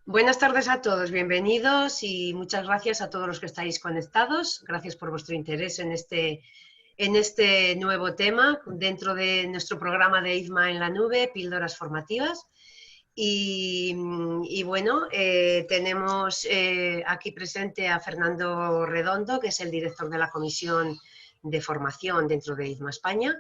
Buenas tardes a todos, bienvenidos y muchas gracias a todos los que estáis conectados. Gracias por vuestro interés en este nuevo tema dentro de nuestro programa de IFMA en la nube, Píldoras Formativas. Y bueno, tenemos aquí presente a Fernando Redondo, que es el director de la Comisión de Formación dentro de IFMA España.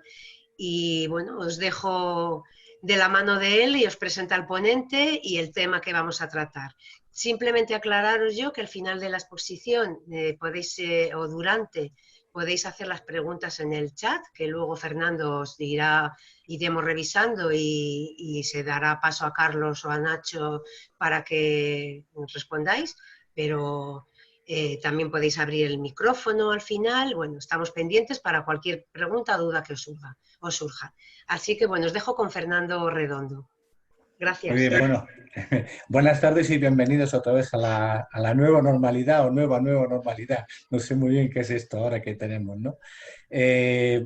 Y bueno, os dejo de la mano de él y os presenta al ponente y el tema que vamos a tratar. Simplemente aclararos yo que al final de la exposición podéis, o durante, podéis hacer las preguntas en el chat, que luego Fernando os dirá, iremos revisando y se dará paso a Carlos o a Nacho para que respondáis, pero también podéis abrir el micrófono al final. Bueno, estamos pendientes para cualquier pregunta o duda que os surja. Así que bueno, os dejo con Fernando Redondo. Muy Gracias. bien, bueno, buenas tardes y bienvenidos otra vez a la nueva normalidad o nueva normalidad. No sé muy bien qué es esto ahora que tenemos, ¿no?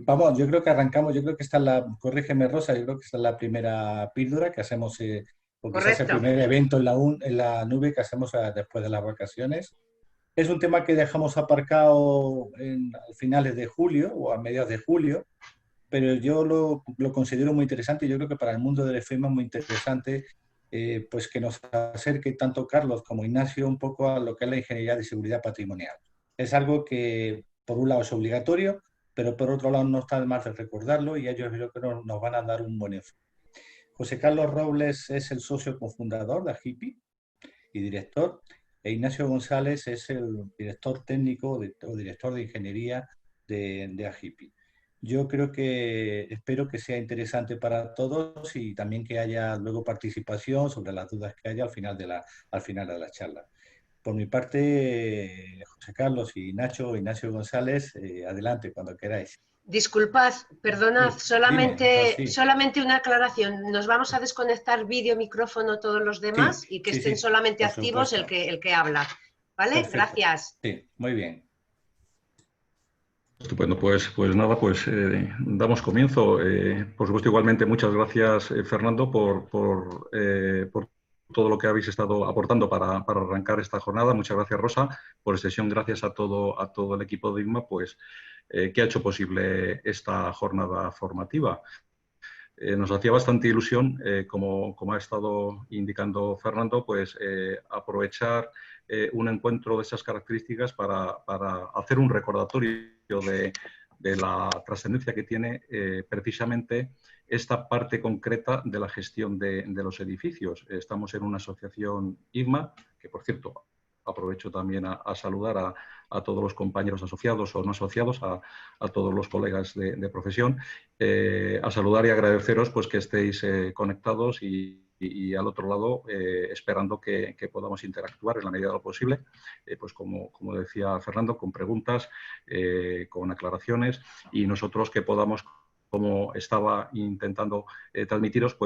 Vamos, yo creo que arrancamos, yo creo que esta es corrígeme Rosa, yo creo que esta es la primera píldora que hacemos, o quizás el Correcto. primer evento en la nube que hacemos después de las vacaciones. Es un tema que dejamos aparcado a finales de julio o a mediados de julio, pero yo lo considero muy interesante y yo creo que para el mundo del FEMA es muy interesante pues que nos acerque tanto Carlos como Ignacio un poco a lo que es la ingeniería de seguridad patrimonial. Es algo que por un lado es obligatorio, pero por otro lado no está de más de recordarlo y ellos creo que nos van a dar un buen enfoque. José Carlos Robles es el socio cofundador de AGIPI y director, e Ignacio González es el director técnico o director de ingeniería de AGIPI. Yo creo espero que sea interesante para todos y también que haya luego participación sobre las dudas que haya al final de la charla. Por mi parte, José Carlos y Ignacio González, adelante cuando queráis. Disculpad, perdonad, Sí, dime, sí, solamente una aclaración. Nos vamos a desconectar vídeo, micrófono todos los demás y que estén sí, solamente por activos supuesto. el que habla. ¿Vale? Perfecto. Gracias. Sí, muy bien. Estupendo, pues nada, damos comienzo. Por supuesto, igualmente, muchas gracias, Fernando, por todo lo que habéis estado aportando para arrancar esta jornada. Muchas gracias, Rosa, por extensión. Gracias a todo el equipo de IFMA, que ha hecho posible esta jornada formativa. Nos hacía bastante ilusión, como ha estado indicando Fernando, aprovechar un encuentro de esas características para hacer un recordatorio de la trascendencia que tiene precisamente esta parte concreta de la gestión de los edificios. Estamos en una asociación IFMA, que por cierto, aprovecho también a saludar a todos los compañeros asociados o no asociados, a todos los colegas de profesión, a saludar y agradeceros que estéis conectados y al otro lado esperando que podamos interactuar en la medida de lo posible, como decía Fernando, con preguntas, con aclaraciones y nosotros que podamos, como estaba intentando transmitiros,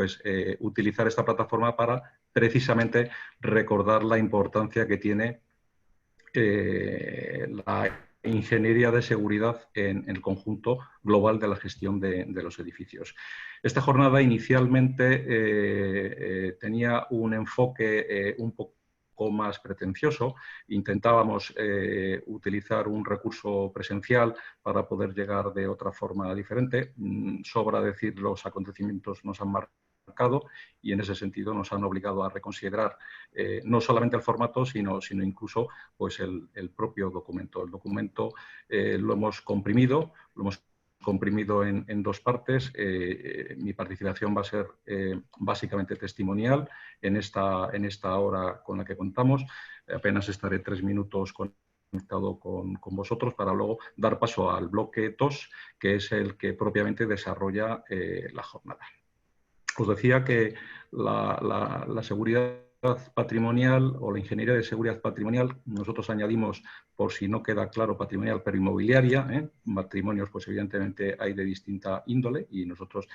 utilizar esta plataforma para precisamente recordar la importancia que tiene la ingeniería de seguridad en el conjunto global de la gestión de los edificios. Esta jornada inicialmente tenía un enfoque un poco más pretencioso. Intentábamos utilizar un recurso presencial para poder llegar de otra forma diferente. Sobra decir, los acontecimientos nos han marcado y en ese sentido nos han obligado a reconsiderar no solamente el formato, sino incluso el propio documento. El documento lo hemos comprimido en dos partes. Mi participación va a ser básicamente testimonial en esta hora con la que contamos. Apenas estaré 3 minutos conectado con vosotros para luego dar paso al bloque 2, que es el que propiamente desarrolla la jornada. Os decía que la seguridad patrimonial o la ingeniería de seguridad patrimonial, nosotros añadimos, por si no queda claro, patrimonial pero inmobiliaria. Patrimonios, evidentemente hay de distinta índole y nosotros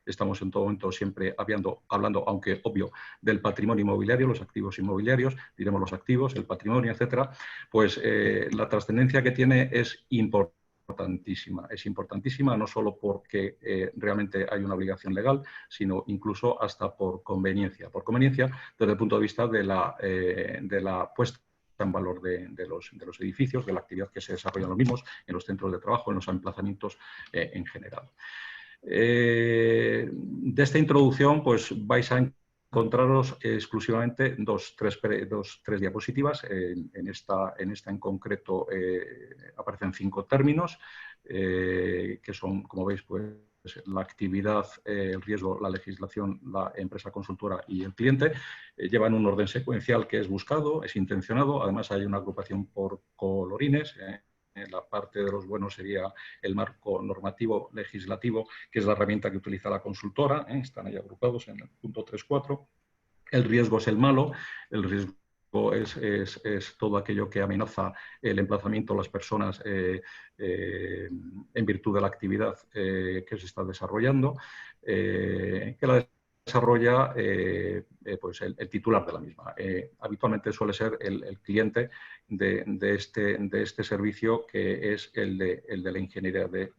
estamos en todo momento siempre hablando, aunque obvio, del patrimonio inmobiliario, los activos inmobiliarios, diremos los activos, el patrimonio, etcétera. La trascendencia que tiene es importante importantísima. Es importantísima no solo porque realmente hay una obligación legal, sino incluso hasta por conveniencia. Por conveniencia desde el punto de vista de la puesta en valor de los edificios, de la actividad que se desarrolla en los mismos, en los centros de trabajo, en los emplazamientos en general. De esta introducción, pues vais a encontraros exclusivamente tres diapositivas. En esta en concreto aparecen 5 términos, que son, como veis, pues la actividad, el riesgo, la legislación, la empresa consultora y el cliente. Llevan un orden secuencial que es buscado, es intencionado. Además, hay una agrupación por colorines. La parte de los buenos sería el marco normativo legislativo, que es la herramienta que utiliza la consultora. Están ahí agrupados en el punto 3.4. El riesgo es el malo. El riesgo es todo aquello que amenaza el emplazamiento de las personas en virtud de la actividad que se está desarrollando, que la desarrolla pues el titular de la misma. Habitualmente suele ser el cliente de este servicio, que es el de la ingeniería de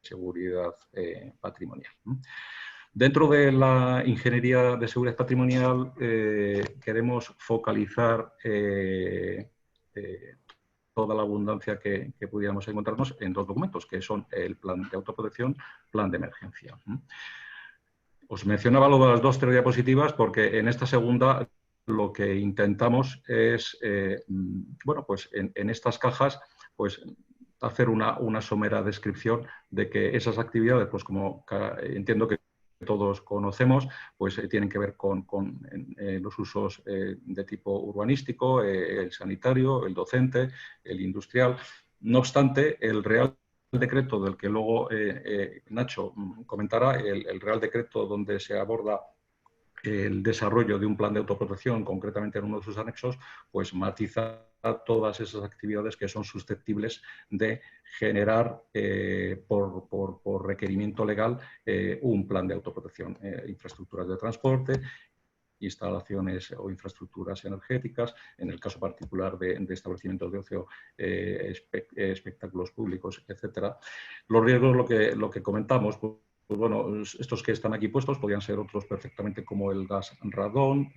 seguridad patrimonial. Dentro de la ingeniería de seguridad patrimonial queremos focalizar toda la abundancia que pudiéramos encontrarnos en 2 documentos, que son el plan de autoprotección, plan de emergencia. Os mencionaba lo de las 2-3 diapositivas porque en esta segunda lo que intentamos es, bueno, pues en estas cajas, pues hacer una somera descripción de que esas actividades, pues como entiendo que todos conocemos, pues tienen que ver con los usos de tipo urbanístico, el sanitario, el docente, el industrial. No obstante, el Real Decreto del que luego Nacho comentará, el Real Decreto donde se aborda el desarrollo de un plan de autoprotección, concretamente en uno de sus anexos, pues matiza todas esas actividades que son susceptibles de generar por requerimiento legal un plan de autoprotección. Infraestructuras de transporte, instalaciones o infraestructuras energéticas, en el caso particular de establecimientos de ocio, espectáculos públicos, etcétera. Los riesgos, lo que comentamos, pues bueno, estos que están aquí puestos podrían ser otros perfectamente, como el gas radón,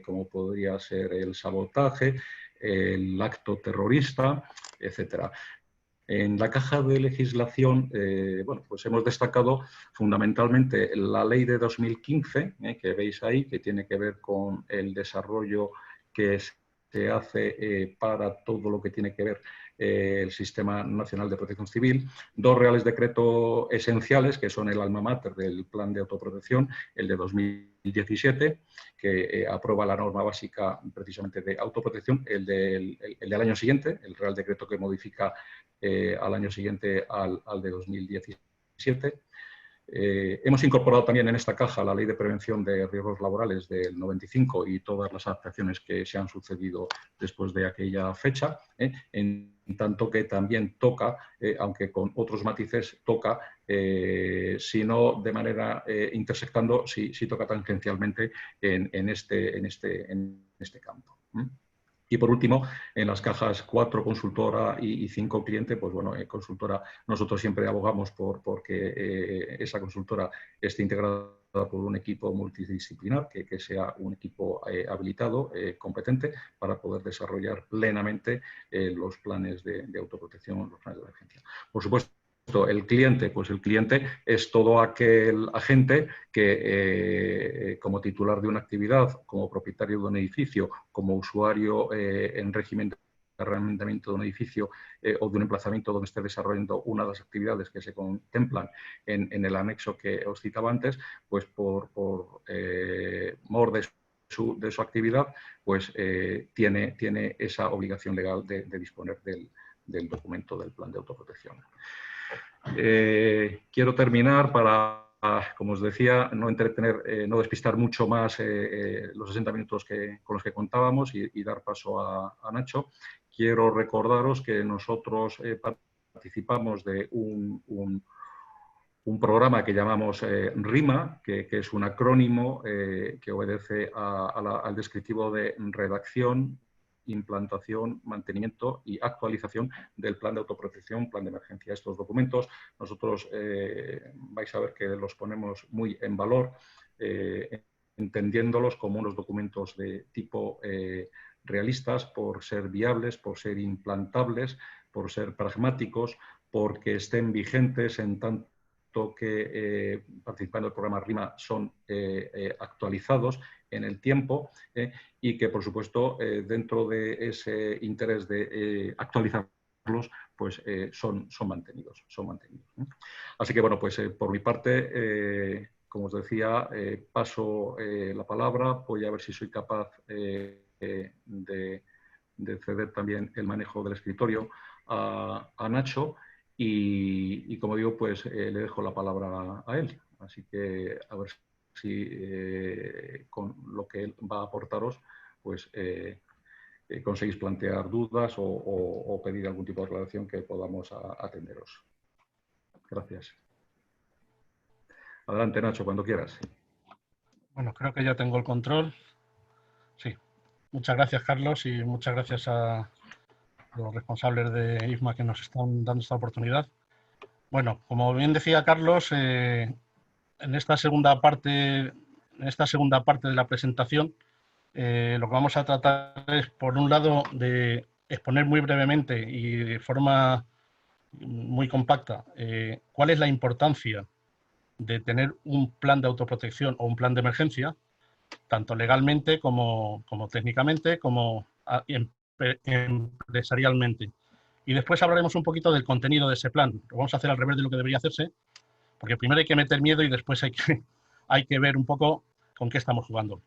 como podría ser el sabotaje, el acto terrorista, etcétera. En la caja de legislación, bueno, pues hemos destacado fundamentalmente la ley de 2015, que veis ahí, que tiene que ver con el desarrollo que se hace para todo lo que tiene que ver el Sistema Nacional de Protección Civil. 2 reales decretos esenciales, que son el alma mater del plan de autoprotección, el de 2017, que aprueba la norma básica precisamente de autoprotección, el del año siguiente, el Real Decreto que modifica al año siguiente al de 2017. Hemos incorporado también en esta caja la Ley de Prevención de Riesgos Laborales del 95 y todas las adaptaciones que se han sucedido después de aquella fecha, en tanto que también toca, aunque con otros matices, toca, si no de manera intersectando, sí toca tangencialmente en este campo. Y por último, en las cajas 4 consultora y 5 cliente, pues bueno, consultora, nosotros siempre abogamos porque esa consultora esté integrada por un equipo multidisciplinar, que sea un equipo habilitado, competente, para poder desarrollar plenamente los planes de autoprotección, los planes de emergencia. Por supuesto, el cliente, pues el cliente es todo aquel agente que como titular de una actividad, como propietario de un edificio, como usuario en régimen de arrendamiento de un edificio o de un emplazamiento donde esté desarrollando una de las actividades que se contemplan en el anexo que os citaba antes, pues por mor de su actividad, pues tiene esa obligación legal de disponer del documento del plan de autoprotección. Quiero terminar para, como os decía, no entretener, no despistar mucho más los 60 minutos con los que contábamos y dar paso a Nacho. Quiero recordaros que nosotros participamos de un programa que llamamos RIMA, que es un acrónimo que obedece al descriptivo de redacción, implantación, mantenimiento y actualización del plan de autoprotección, plan de emergencia. Estos documentos nosotros vais a ver que los ponemos muy en valor, entendiéndolos como unos documentos de tipo realistas por ser viables, por ser implantables, por ser pragmáticos, porque estén vigentes en tanto que participando del programa RIMA son actualizados en el tiempo y que, por supuesto, dentro de ese interés de actualizarlos, pues son mantenidos. Así que, bueno, pues por mi parte, como os decía, paso la palabra, voy a ver si soy capaz de ceder también el manejo del escritorio a Nacho y como digo, pues le dejo la palabra a él. Así que a ver si con lo que él va a aportaros, pues conseguís plantear dudas o pedir algún tipo de aclaración que podamos atenderos. Gracias. Adelante, Nacho, cuando quieras. Bueno, creo que ya tengo el control. Sí. Muchas gracias, Carlos, y muchas gracias a los responsables de IFMA que nos están dando esta oportunidad. Bueno, como bien decía Carlos, en esta segunda parte de la presentación, lo que vamos a tratar es, por un lado, de exponer muy brevemente y de forma muy compacta cuál es la importancia de tener un plan de autoprotección o un plan de emergencia, tanto legalmente como técnicamente, como empresarialmente. Y después hablaremos un poquito del contenido de ese plan. Lo vamos a hacer al revés de lo que debería hacerse, porque primero hay que meter miedo y después hay que ver un poco con qué estamos jugando.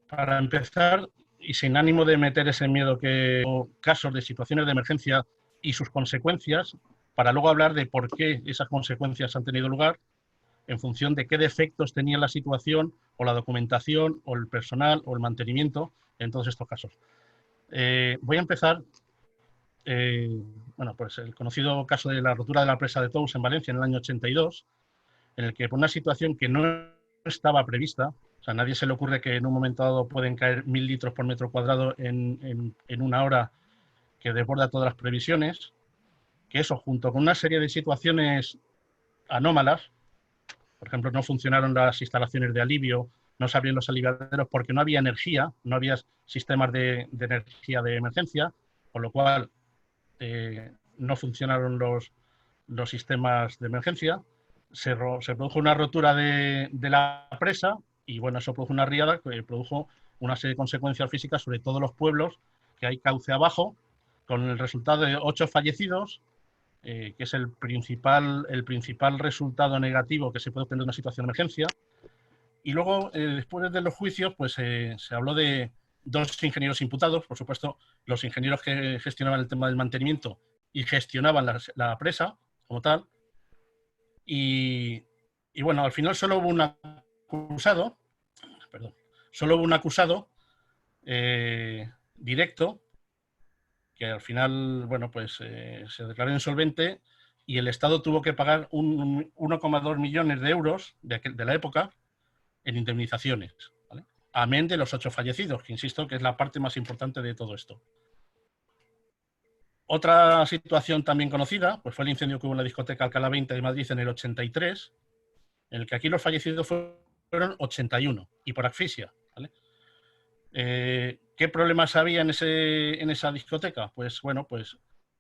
Para empezar, y sin ánimo de meter ese miedo, que casos de situaciones de emergencia y sus consecuencias, para luego hablar de por qué esas consecuencias han tenido lugar, en función de qué defectos tenía la situación, o la documentación, o el personal, o el mantenimiento, en todos estos casos. Voy a empezar, bueno, pues el conocido caso de la rotura de la presa de Tous en Valencia en el año 82, en el que por una situación que no estaba prevista, o sea, a nadie se le ocurre que en un momento dado pueden caer 1000 litros por metro cuadrado en una hora, que desborda todas las previsiones, que eso, junto con una serie de situaciones anómalas, por ejemplo, no funcionaron las instalaciones de alivio, no se abrieron los aliviaderos porque no había energía, no había sistemas de energía de emergencia, con lo cual no funcionaron los sistemas de emergencia. Se produjo una rotura de la presa y, bueno, eso produjo una riada que produjo una serie de consecuencias físicas sobre todos los pueblos que hay cauce abajo, con el resultado de 8 fallecidos, que es el principal resultado negativo que se puede obtener en una situación de emergencia. Y luego, después de los juicios, pues se habló de 2 ingenieros imputados, por supuesto, los ingenieros que gestionaban el tema del mantenimiento y gestionaban la presa como tal. Y bueno, al final solo hubo un acusado, directo, que al final, bueno, pues se declaró insolvente y el Estado tuvo que pagar 1,2 millones de euros de la época en indemnizaciones, ¿vale? Amén de los 8 fallecidos, que insisto que es la parte más importante de todo esto. Otra situación también conocida, pues fue el incendio que hubo en la discoteca Alcalá 20 de Madrid en el 83, en el que aquí los fallecidos fueron 81 y por asfixia, ¿vale? ¿Qué problemas había en esa discoteca? Pues bueno, pues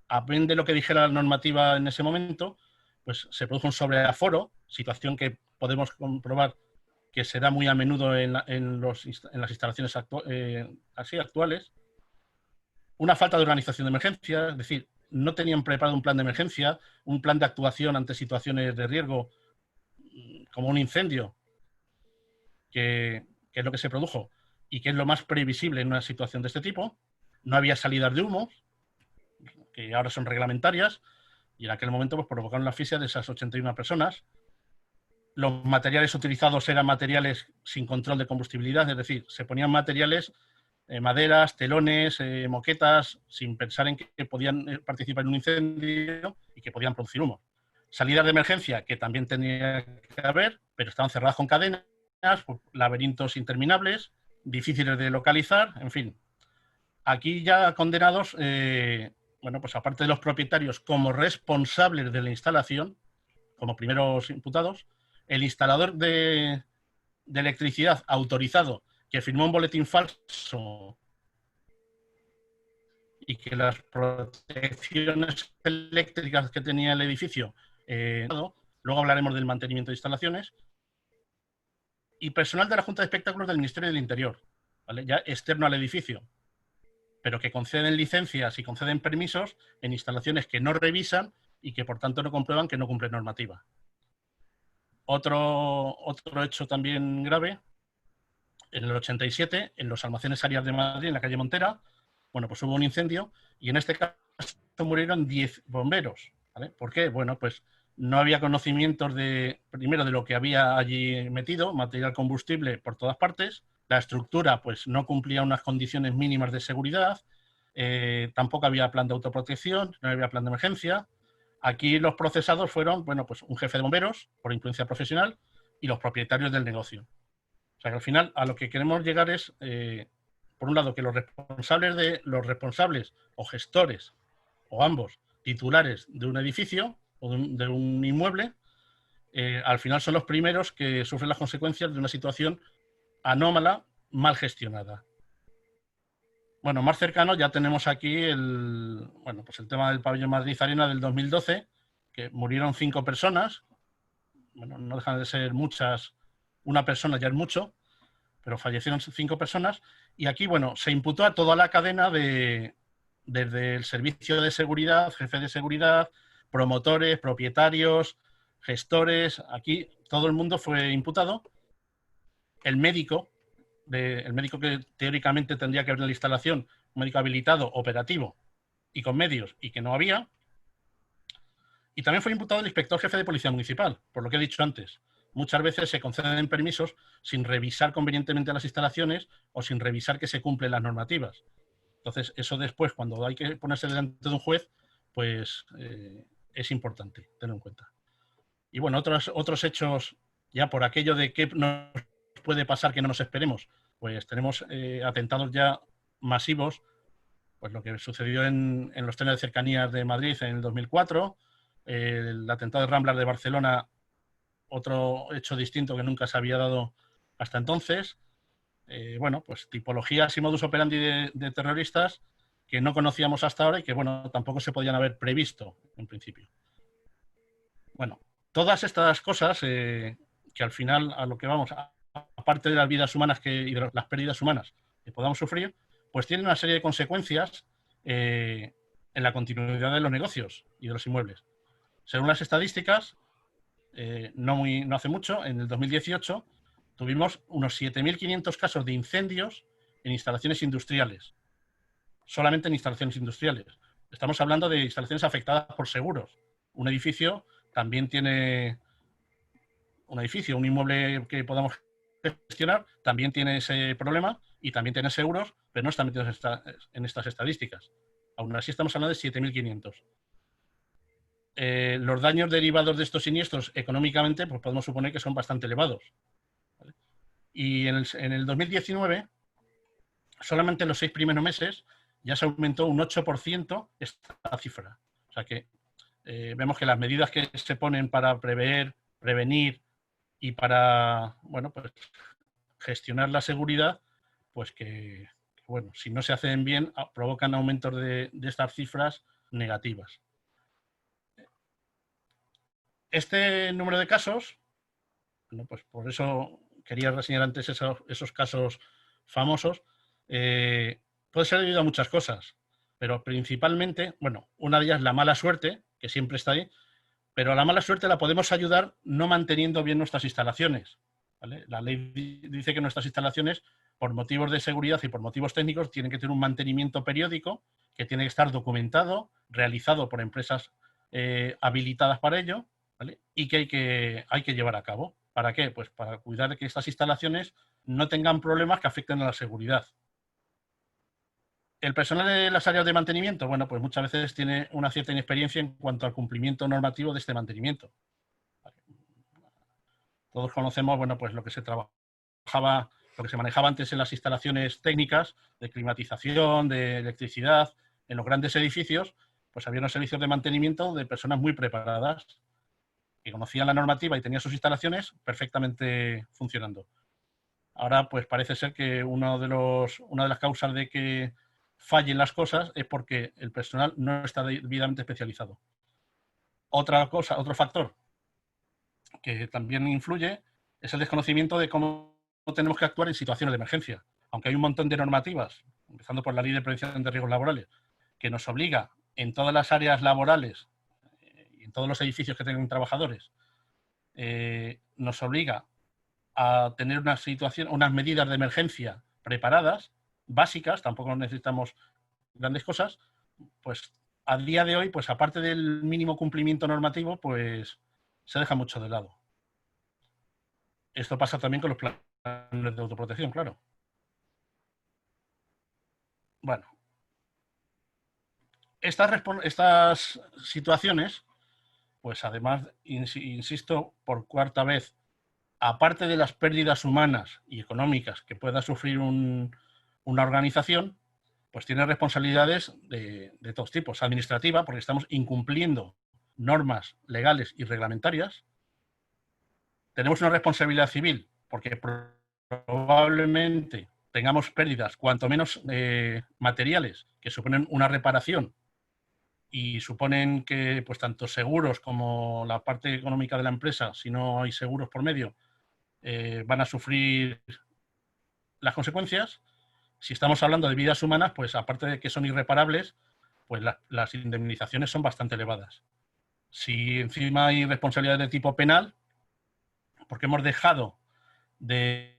amén de lo que dijera la normativa en ese momento, pues se produjo un sobreaforo, situación que podemos comprobar que se da muy a menudo en las instalaciones actuales. Una falta de organización de emergencia, es decir, no tenían preparado un plan de emergencia, un plan de actuación ante situaciones de riesgo, como un incendio, que es lo que se produjo y que es lo más previsible en una situación de este tipo. No había salidas de humo, que ahora son reglamentarias, y en aquel momento pues provocaron la asfixia de esas 81 personas. Los materiales utilizados eran materiales sin control de combustibilidad, es decir, se ponían materiales, maderas, telones, moquetas, sin pensar en que podían participar en un incendio y que podían producir humo. Salidas de emergencia, que también tenía que haber, pero estaban cerradas con cadenas, pues, laberintos interminables, difíciles de localizar, en fin. Aquí ya condenados, bueno, pues aparte de los propietarios como responsables de la instalación, como primeros imputados, el instalador de electricidad autorizado que firmó un boletín falso y que las protecciones eléctricas que tenía el edificio, luego hablaremos del mantenimiento de instalaciones, y personal de la Junta de Espectáculos del Ministerio del Interior, ¿vale? Ya externo al edificio, pero que conceden licencias y conceden permisos en instalaciones que no revisan y que por tanto no comprueban que no cumplen normativa. Otro hecho también grave, en el 87, en los almacenes Arias de Madrid, en la calle Montera, bueno, pues hubo un incendio y en este caso murieron 10 bomberos, ¿vale? ¿Por qué? Bueno, pues no había conocimientos primero de lo que había allí metido, material combustible por todas partes, la estructura pues no cumplía unas condiciones mínimas de seguridad, tampoco había plan de autoprotección, no había plan de emergencia. Aquí los procesados fueron, bueno, pues un jefe de bomberos por imprudencia profesional y los propietarios del negocio. O sea que al final a lo que queremos llegar es, por un lado, que los responsables o gestores, o ambos, titulares de un edificio o de un inmueble, al final son los primeros que sufren las consecuencias de una situación anómala, mal gestionada. Bueno, más cercano ya tenemos aquí el tema del pabellón Madrid Arena del 2012, que murieron 5 personas. Bueno, no dejan de ser muchas, una persona ya es mucho, pero fallecieron 5 personas. Y aquí, bueno, se imputó a toda la cadena desde el servicio de seguridad, jefe de seguridad, promotores, propietarios, gestores. Aquí todo el mundo fue imputado. El médico que teóricamente tendría que haber en la instalación, un médico habilitado, operativo y con medios, y que no había. Y también fue imputado el inspector jefe de Policía Municipal, por lo que he dicho antes. Muchas veces se conceden permisos sin revisar convenientemente las instalaciones o sin revisar que se cumplen las normativas. Entonces, eso después, cuando hay que ponerse delante de un juez, pues es importante tenerlo en cuenta. Y bueno, otros hechos, ya por aquello de qué nos puede pasar que no nos esperemos, pues tenemos atentados ya masivos, pues lo que sucedió en los trenes de cercanías de Madrid en el 2004, el atentado de Ramblas de Barcelona, otro hecho distinto que nunca se había dado hasta entonces. Bueno, pues tipologías y modus operandi de terroristas que no conocíamos hasta ahora y que, bueno, tampoco se podían haber previsto en principio. Bueno, todas estas cosas que al final a lo que vamos, aparte de las vidas humanas y de las pérdidas humanas que podamos sufrir, pues tienen una serie de consecuencias en la continuidad de los negocios y de los inmuebles. Según las estadísticas, no hace mucho, en el 2018, tuvimos unos 7.500 casos de incendios en instalaciones industriales. Solamente en instalaciones industriales. Estamos hablando de instalaciones afectadas por seguros. Un edificio también tiene... un inmueble que podamos gestionar, también tiene ese problema y también tiene seguros, pero no están metidos en estas estadísticas. Aún así estamos hablando de 7.500. Los daños derivados de estos siniestros económicamente, pues podemos suponer que son bastante elevados. ¿Vale? Y en el 2019, solamente en los 6 primeros meses, ya se aumentó un 8% esta cifra. O sea que vemos que las medidas que se ponen para prevenir y para, bueno, pues gestionar la seguridad, pues que bueno, si no se hacen bien, provocan aumentos de estas cifras negativas. Este número de casos, bueno, pues por eso quería reseñar antes esos casos famosos, puede ser debido a muchas cosas, pero principalmente, bueno, una de ellas es la mala suerte, que siempre está ahí, pero a la mala suerte la podemos ayudar no manteniendo bien nuestras instalaciones, ¿vale? La ley dice que nuestras instalaciones, por motivos de seguridad y por motivos técnicos, tienen que tener un mantenimiento periódico que tiene que estar documentado, realizado por empresas habilitadas para ello, ¿vale? Y que hay que llevar a cabo. ¿Para qué? Pues para cuidar de que estas instalaciones no tengan problemas que afecten a la seguridad. El personal de las áreas de mantenimiento, bueno, pues muchas veces tiene una cierta inexperiencia en cuanto al cumplimiento normativo de este mantenimiento. Todos conocemos, bueno, pues lo que se trabaja lo que se manejaba antes en las instalaciones técnicas de climatización, de electricidad, en los grandes edificios, pues había unos servicios de mantenimiento de personas muy preparadas que conocían la normativa y tenían sus instalaciones perfectamente funcionando. Ahora, pues parece ser que una de las causas de que fallen las cosas es porque el personal no está debidamente especializado. Otro factor que también influye es el desconocimiento de cómo tenemos que actuar en situaciones de emergencia. Aunque hay un montón de normativas, empezando por la Ley de Prevención de Riesgos Laborales, que nos obliga en todas las áreas laborales y en todos los edificios que tengan trabajadores, nos obliga a tener unas medidas de emergencia preparadas, básicas, tampoco necesitamos grandes cosas, pues a día de hoy, pues aparte del mínimo cumplimiento normativo, pues se deja mucho de lado. Esto pasa también con los planes de autoprotección, claro. Bueno, estas situaciones, pues además, insisto, por cuarta vez, aparte de las pérdidas humanas y económicas que pueda sufrir una organización, pues tiene responsabilidades de todos tipos. Administrativa, porque estamos incumpliendo normas legales y reglamentarias. Tenemos una responsabilidad civil, porque probablemente tengamos pérdidas, cuanto menos materiales, que suponen una reparación y suponen que pues tanto seguros como la parte económica de la empresa, si no hay seguros por medio, van a sufrir las consecuencias. Si estamos hablando de vidas humanas, pues aparte de que son irreparables, pues las indemnizaciones son bastante elevadas. Si encima hay responsabilidades de tipo penal, porque hemos dejado de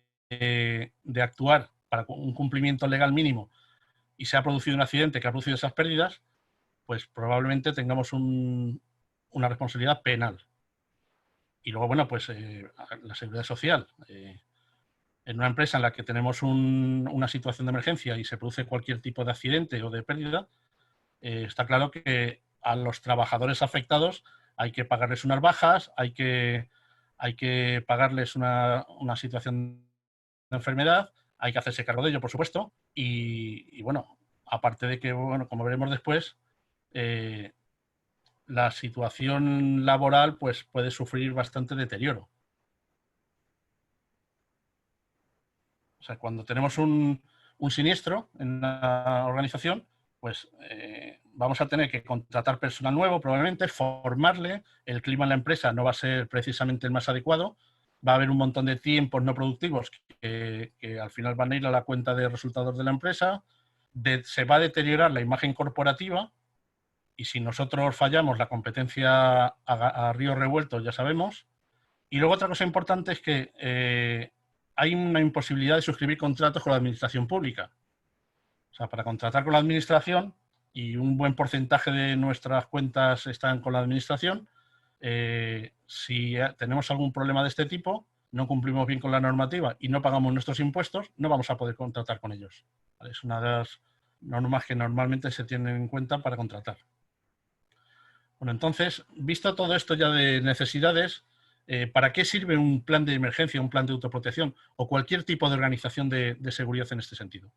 actuar para un cumplimiento legal mínimo y se ha producido un accidente que ha producido esas pérdidas, pues probablemente tengamos una responsabilidad penal. Y luego, bueno, pues la seguridad social. En una empresa en la que tenemos una situación de emergencia y se produce cualquier tipo de accidente o de pérdida, está claro que a los trabajadores afectados hay que pagarles unas bajas, hay que pagarles una situación de enfermedad, hay que hacerse cargo de ello, por supuesto, y bueno, aparte de que, bueno, como veremos después, la situación laboral pues puede sufrir bastante deterioro. O sea, cuando tenemos un siniestro en una organización, pues vamos a tener que contratar personal nuevo, probablemente, formarle. El clima en la empresa no va a ser precisamente el más adecuado. Va a haber un montón de tiempos no productivos que al final van a ir a la cuenta de resultados de la empresa. Se va a deteriorar la imagen corporativa y si nosotros fallamos la competencia a río revuelto, ya sabemos. Y luego otra cosa importante es que hay una imposibilidad de suscribir contratos con la administración pública. O sea, para contratar con la administración, y un buen porcentaje de nuestras cuentas están con la administración, si tenemos algún problema de este tipo, no cumplimos bien con la normativa y no pagamos nuestros impuestos, no vamos a poder contratar con ellos. ¿Vale? Es una de las normas que normalmente se tienen en cuenta para contratar. Bueno, entonces, visto todo esto ya de necesidades, ¿para qué sirve un plan de emergencia, un plan de autoprotección o cualquier tipo de organización de seguridad en este sentido?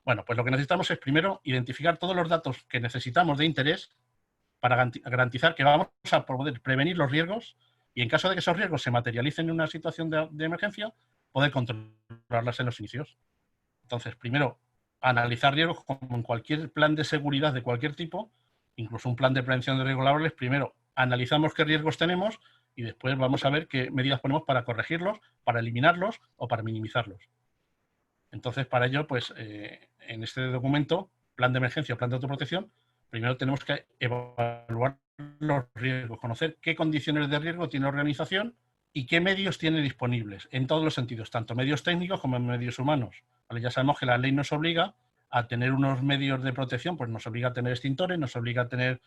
Bueno, pues lo que necesitamos es primero identificar todos los datos que necesitamos de interés para garantizar que vamos a poder prevenir los riesgos y en caso de que esos riesgos se materialicen en una situación de emergencia, poder controlarlas en los inicios. Entonces, primero, analizar riesgos como en cualquier plan de seguridad de cualquier tipo, incluso un plan de prevención de riesgos laborales. Primero, analizamos qué riesgos tenemos y después vamos a ver qué medidas ponemos para corregirlos, para eliminarlos o para minimizarlos. Entonces, para ello, pues, en este documento, plan de emergencia o plan de autoprotección, primero tenemos que evaluar los riesgos, conocer qué condiciones de riesgo tiene la organización y qué medios tiene disponibles, en todos los sentidos, tanto medios técnicos como medios humanos. ¿Vale? Ya sabemos que la ley nos obliga a tener unos medios de protección, pues nos obliga a tener extintores, nos obliga a tener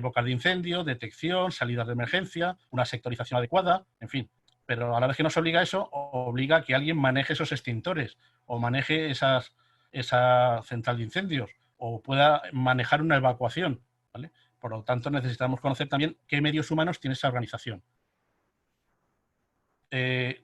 bocas de incendio, detección, salidas de emergencia, una sectorización adecuada, en fin. Pero a la vez que nos obliga a eso, obliga a que alguien maneje esos extintores o maneje esa central de incendios o pueda manejar una evacuación, ¿vale? Por lo tanto, necesitamos conocer también qué medios humanos tiene esa organización.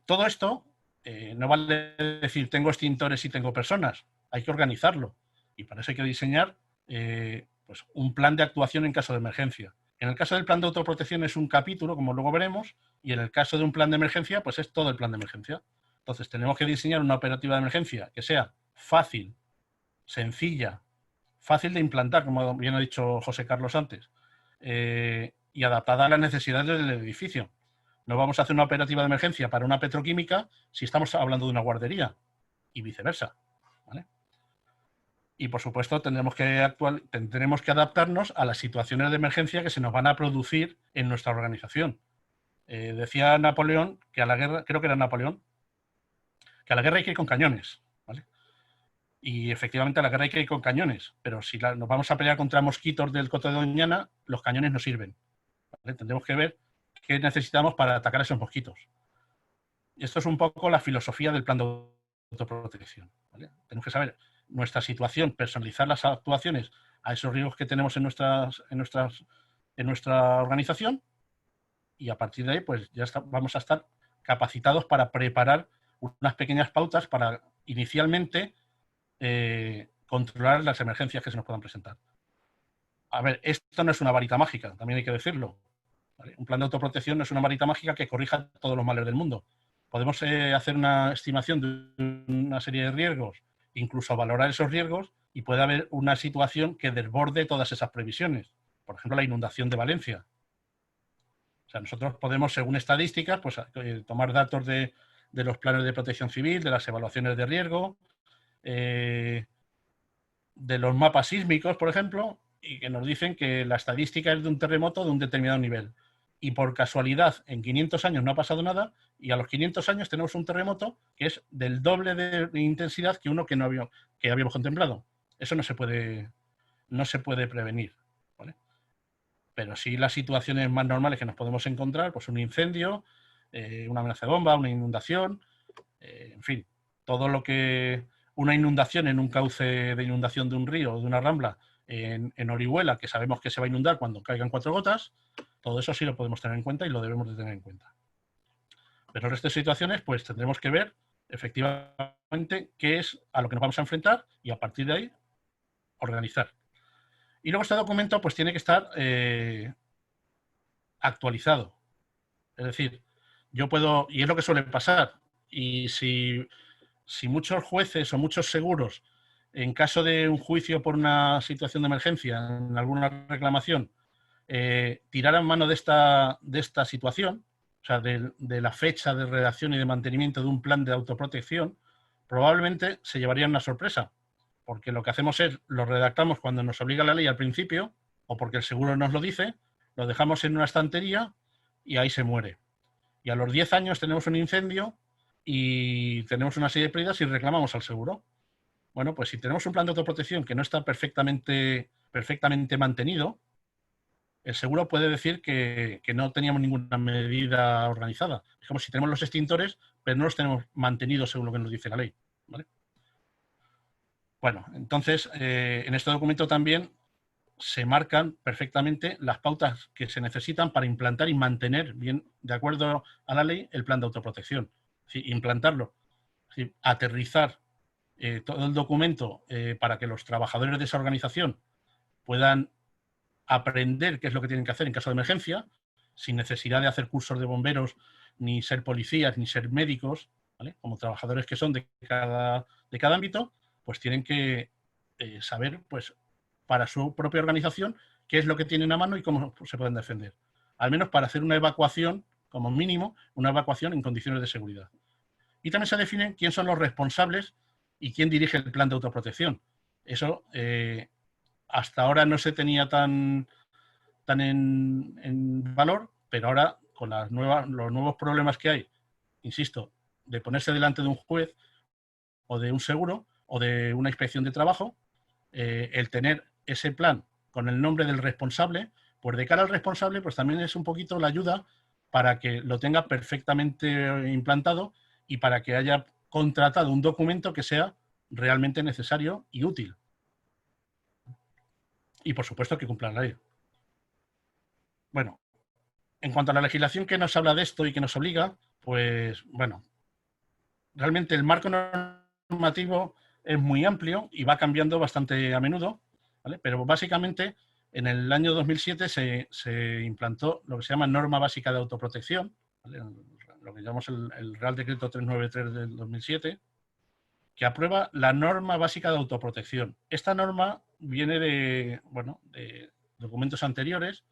Todo esto no vale decir tengo extintores y tengo personas, hay que organizarlo. Y para eso hay que diseñar pues un plan de actuación en caso de emergencia. En el caso del plan de autoprotección es un capítulo, como luego veremos, y en el caso de un plan de emergencia, pues es todo el plan de emergencia. Entonces tenemos que diseñar una operativa de emergencia que sea fácil, sencilla, fácil de implantar, como bien ha dicho José Carlos antes, y adaptada a las necesidades del edificio. No vamos a hacer una operativa de emergencia para una petroquímica si estamos hablando de una guardería y viceversa, ¿vale? Y, por supuesto, tendremos que adaptarnos a las situaciones de emergencia que se nos van a producir en nuestra organización. Decía Napoleón que a la guerra, creo que era Napoleón, que a la guerra hay que ir con cañones, ¿vale? Y efectivamente a la guerra hay que ir con cañones, pero si nos vamos a pelear contra mosquitos del Coto de Doñana, los cañones no sirven, ¿vale? Tendremos que ver qué necesitamos para atacar a esos mosquitos. Y esto es un poco la filosofía del plan de autoprotección, ¿vale? Tenemos que saber nuestra situación, personalizar las actuaciones a esos riesgos que tenemos en nuestra organización, y a partir de ahí pues ya vamos a estar capacitados para preparar unas pequeñas pautas para inicialmente controlar las emergencias que se nos puedan presentar. A ver, esto no es una varita mágica, también hay que decirlo, ¿vale? Un plan de autoprotección no es una varita mágica que corrija todos los males del mundo. Podemos hacer una estimación de una serie de riesgos, incluso valorar esos riesgos, y puede haber una situación que desborde todas esas previsiones. Por ejemplo, la inundación de Valencia. O sea, nosotros podemos, según estadísticas, pues, tomar datos de los planes de protección civil, de las evaluaciones de riesgo, de los mapas sísmicos, por ejemplo, y que nos dicen que la estadística es de un terremoto de un determinado nivel. Y por casualidad, en 500 años no ha pasado nada, y a los 500 años tenemos un terremoto que es del doble de intensidad que uno que habíamos contemplado. Eso no se puede prevenir, ¿vale? Pero sí las situaciones más normales que nos podemos encontrar, pues un incendio, una amenaza de bomba, una inundación, en fin, todo lo que una inundación en un cauce de inundación de un río o de una rambla en Orihuela, que sabemos que se va a inundar cuando caigan 4 gotas, todo eso sí lo podemos tener en cuenta y lo debemos de tener en cuenta. Pero en estas situaciones, pues tendremos que ver efectivamente qué es a lo que nos vamos a enfrentar y a partir de ahí organizar. Y luego este documento pues tiene que estar actualizado. Es decir, yo puedo, y es lo que suele pasar, y si muchos jueces o muchos seguros, en caso de un juicio por una situación de emergencia, en alguna reclamación, tiraran mano de esta situación, o sea, de la fecha de redacción y de mantenimiento de un plan de autoprotección, probablemente se llevarían una sorpresa, porque lo que hacemos es, lo redactamos cuando nos obliga la ley al principio, o porque el seguro nos lo dice, lo dejamos en una estantería y ahí se muere. Y a los 10 años tenemos un incendio y tenemos una serie de pérdidas y reclamamos al seguro. Bueno, pues si tenemos un plan de autoprotección que no está perfectamente mantenido, el seguro puede decir que no teníamos ninguna medida organizada. Es como si tenemos los extintores, pero no los tenemos mantenidos según lo que nos dice la ley, ¿vale? Bueno, entonces, en este documento también se marcan perfectamente las pautas que se necesitan para implantar y mantener bien, de acuerdo a la ley, el plan de autoprotección. Es decir, implantarlo, es decir, aterrizar todo el documento para que los trabajadores de esa organización puedan aprender qué es lo que tienen que hacer en caso de emergencia, sin necesidad de hacer cursos de bomberos, ni ser policías, ni ser médicos, ¿vale? Como trabajadores que son de cada ámbito, pues tienen que saber, pues, para su propia organización, qué es lo que tienen a mano y cómo se pueden defender. Al menos para hacer una evacuación, como mínimo, una evacuación en condiciones de seguridad. Y también se definen quién son los responsables y quién dirige el plan de autoprotección. Eso hasta ahora no se tenía tan en valor, pero ahora con los nuevos problemas que hay, insisto, de ponerse delante de un juez o de un seguro o de una inspección de trabajo, el tener ese plan con el nombre del responsable, pues de cara al responsable, pues también es un poquito la ayuda para que lo tenga perfectamente implantado y para que haya contratado un documento que sea realmente necesario y útil. Y por supuesto que cumpla la ley. Bueno, en cuanto a la legislación que nos habla de esto y que nos obliga, pues bueno, realmente el marco normativo es muy amplio y va cambiando bastante a menudo, ¿vale? Pero básicamente en el año 2007 se implantó lo que se llama Norma Básica de Autoprotección, ¿vale? Lo que llamamos el Real Decreto 393 del 2007, que aprueba la Norma Básica de Autoprotección. Esta norma viene de, bueno, de documentos anteriores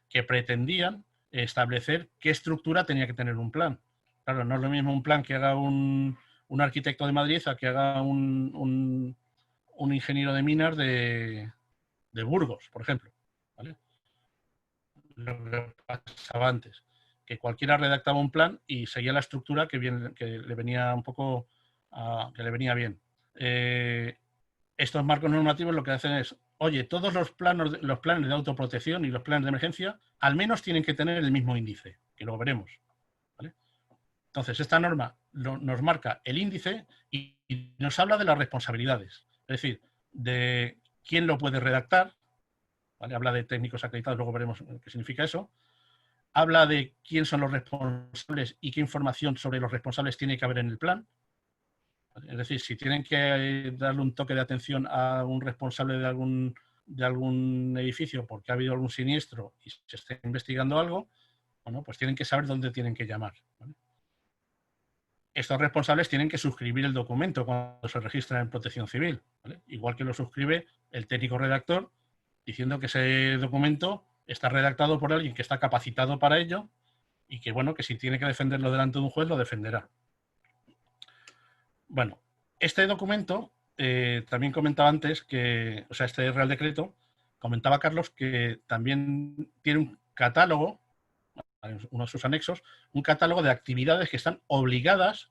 que pretendían establecer qué estructura tenía que tener un plan. Claro, no es lo mismo un plan que haga un arquitecto de Madrid a que haga un ingeniero de minas de Burgos, por ejemplo, ¿vale? Lo que pasaba antes, que cualquiera redactaba un plan y seguía la estructura que le venía un poco que le venía bien. Estos marcos normativos lo que hacen es, oye, todos los planes de autoprotección y los planes de emergencia al menos tienen que tener el mismo índice, que lo veremos, ¿vale? Entonces, esta norma nos marca el índice y nos habla de las responsabilidades, es decir, de quién lo puede redactar, ¿vale? Habla de técnicos acreditados, luego veremos qué significa eso. Habla de quién son los responsables y qué información sobre los responsables tiene que haber en el plan. Es decir, si tienen que darle un toque de atención a un responsable de algún edificio porque ha habido algún siniestro y se está investigando algo, bueno, pues tienen que saber dónde tienen que llamar, ¿vale? Estos responsables tienen que suscribir el documento cuando se registran en Protección Civil, ¿vale? Igual que lo suscribe el técnico redactor, diciendo que ese documento está redactado por alguien que está capacitado para ello y que, bueno, que si tiene que defenderlo delante de un juez, lo defenderá. Bueno, este documento, también comentaba antes que, o sea, este Real Decreto, comentaba Carlos que también tiene un catálogo, uno de sus anexos, un catálogo de actividades que están obligadas,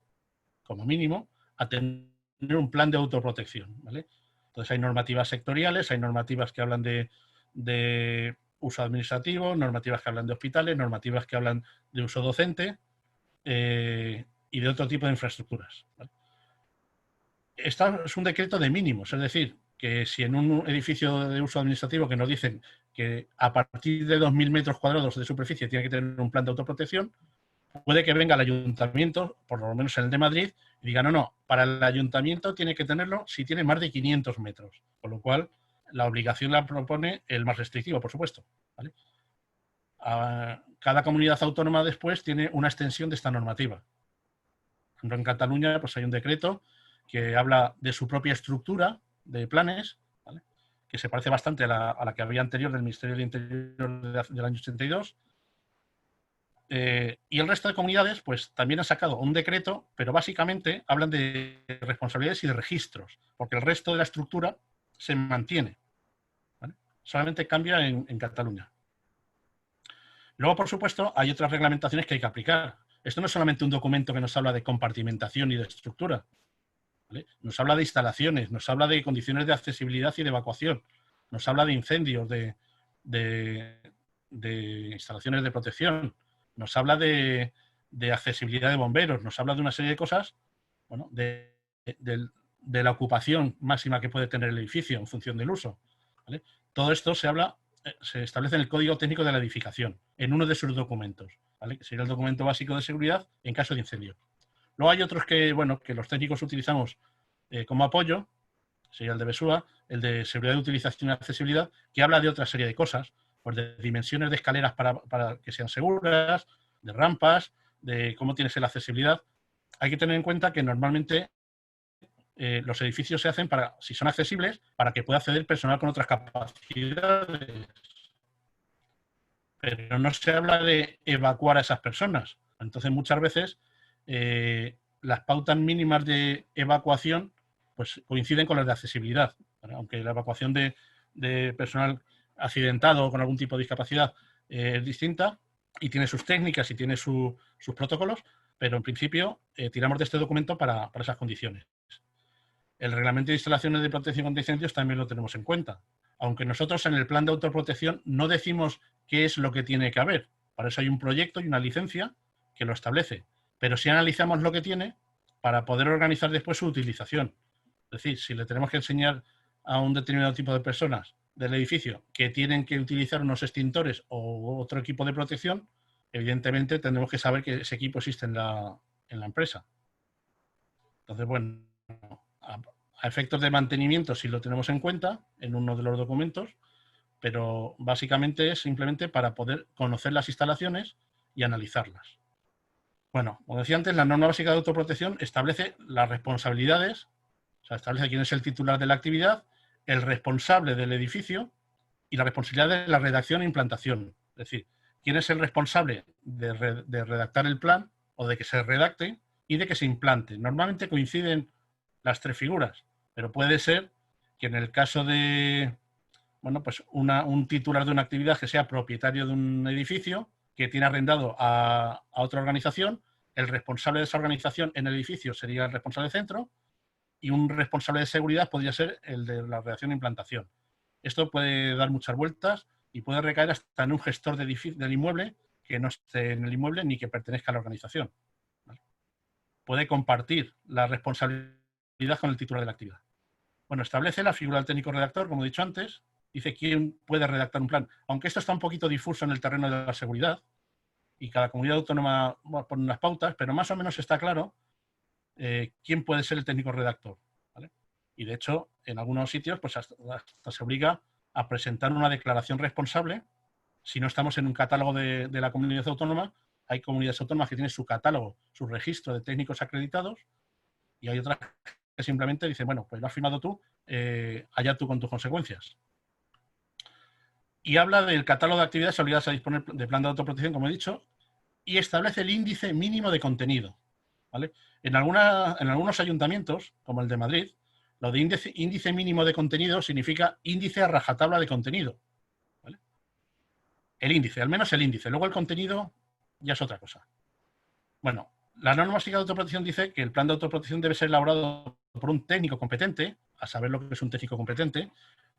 como mínimo, a tener un plan de autoprotección, ¿vale? Entonces hay normativas sectoriales, hay normativas que hablan de uso administrativo, normativas que hablan de hospitales, normativas que hablan de uso docente y de otro tipo de infraestructuras, ¿vale? Este es un decreto de mínimos, es decir, que si en un edificio de uso administrativo que nos dicen que a partir de 2.000 metros cuadrados de superficie tiene que tener un plan de autoprotección, puede que venga el ayuntamiento, por lo menos en el de Madrid, y diga, no, para el ayuntamiento tiene que tenerlo si tiene más de 500 metros, con lo cual la obligación la propone el más restrictivo, por supuesto, ¿vale? Cada comunidad autónoma después tiene una extensión de esta normativa. Por ejemplo, en Cataluña pues hay un decreto que habla de su propia estructura de planes, ¿vale? Que se parece bastante a la que había anterior del Ministerio del Interior del año 82. Y el resto de comunidades pues también han sacado un decreto, pero básicamente hablan de responsabilidades y de registros, porque el resto de la estructura se mantiene, ¿vale? Solamente cambia en Cataluña. Luego, por supuesto, hay otras reglamentaciones que hay que aplicar. Esto no es solamente un documento que nos habla de compartimentación y de estructura, ¿vale? Nos habla de instalaciones, nos habla de condiciones de accesibilidad y de evacuación, nos habla de incendios, de instalaciones de protección, nos habla de accesibilidad de bomberos, nos habla de una serie de cosas, bueno, de la ocupación máxima que puede tener el edificio en función del uso, ¿vale? Todo esto se establece en el Código Técnico de la Edificación, en uno de sus documentos, ¿vale? Que sería el documento básico de seguridad en caso de incendio. Luego hay otros que, bueno, que los técnicos utilizamos como apoyo, sería el de BESUA, el de seguridad de utilización y accesibilidad, que habla de otra serie de cosas, pues de dimensiones de escaleras para que sean seguras, de rampas, de cómo tiene que ser la accesibilidad. Hay que tener en cuenta que normalmente los edificios se hacen para, si son accesibles, para que pueda acceder personal con otras capacidades. Pero no se habla de evacuar a esas personas. Entonces, muchas veces las pautas mínimas de evacuación pues coinciden con las de accesibilidad, ¿vale? Aunque la evacuación de personal accidentado o con algún tipo de discapacidad es distinta y tiene sus técnicas y tiene sus protocolos, pero en principio tiramos de este documento para esas condiciones. El reglamento de instalaciones de protección contra incendios también lo tenemos en cuenta, aunque nosotros en el plan de autoprotección no decimos qué es lo que tiene que haber. Para eso hay un proyecto y una licencia que lo establece, pero sí analizamos lo que tiene para poder organizar después su utilización. Es decir, si le tenemos que enseñar a un determinado tipo de personas del edificio que tienen que utilizar unos extintores o otro equipo de protección, evidentemente tendremos que saber que ese equipo existe en la empresa. Entonces, bueno, a efectos de mantenimiento sí lo tenemos en cuenta en uno de los documentos, pero básicamente es simplemente para poder conocer las instalaciones y analizarlas. Bueno, como decía antes, la norma básica de autoprotección establece las responsabilidades, o sea, establece quién es el titular de la actividad, el responsable del edificio y la responsabilidad de la redacción e implantación. Es decir, quién es el responsable de redactar el plan o de que se redacte y de que se implante. Normalmente coinciden las tres figuras, pero puede ser que en el caso de, bueno, pues un titular de una actividad que sea propietario de un edificio que tiene arrendado a otra organización, el responsable de esa organización en el edificio sería el responsable de centro y un responsable de seguridad podría ser el de la redacción e implantación. Esto puede dar muchas vueltas y puede recaer hasta en un gestor del inmueble que no esté en el inmueble ni que pertenezca a la organización, ¿vale? Puede compartir la responsabilidad con el titular de la actividad. Bueno, establece la figura del técnico redactor, como he dicho antes, dice quién puede redactar un plan. Aunque esto está un poquito difuso en el terreno de la seguridad y cada comunidad autónoma pone unas pautas, pero más o menos está claro quién puede ser el técnico redactor, ¿vale? Y de hecho, en algunos sitios pues hasta se obliga a presentar una declaración responsable. Si no estamos en un catálogo de la comunidad autónoma, hay comunidades autónomas que tienen su catálogo, su registro de técnicos acreditados, y hay otras que simplemente dicen, bueno, pues lo has firmado tú, allá tú con tus consecuencias. Y habla del catálogo de actividades obligadas a disponer de plan de autoprotección, como he dicho, y establece el índice mínimo de contenido, ¿vale? En algunos ayuntamientos, como el de Madrid, lo de índice mínimo de contenido significa índice a rajatabla de contenido, ¿vale? El índice, al menos el índice. Luego el contenido ya es otra cosa. Bueno, la norma básica de autoprotección dice que el plan de autoprotección debe ser elaborado por un técnico competente, a saber lo que es un técnico competente.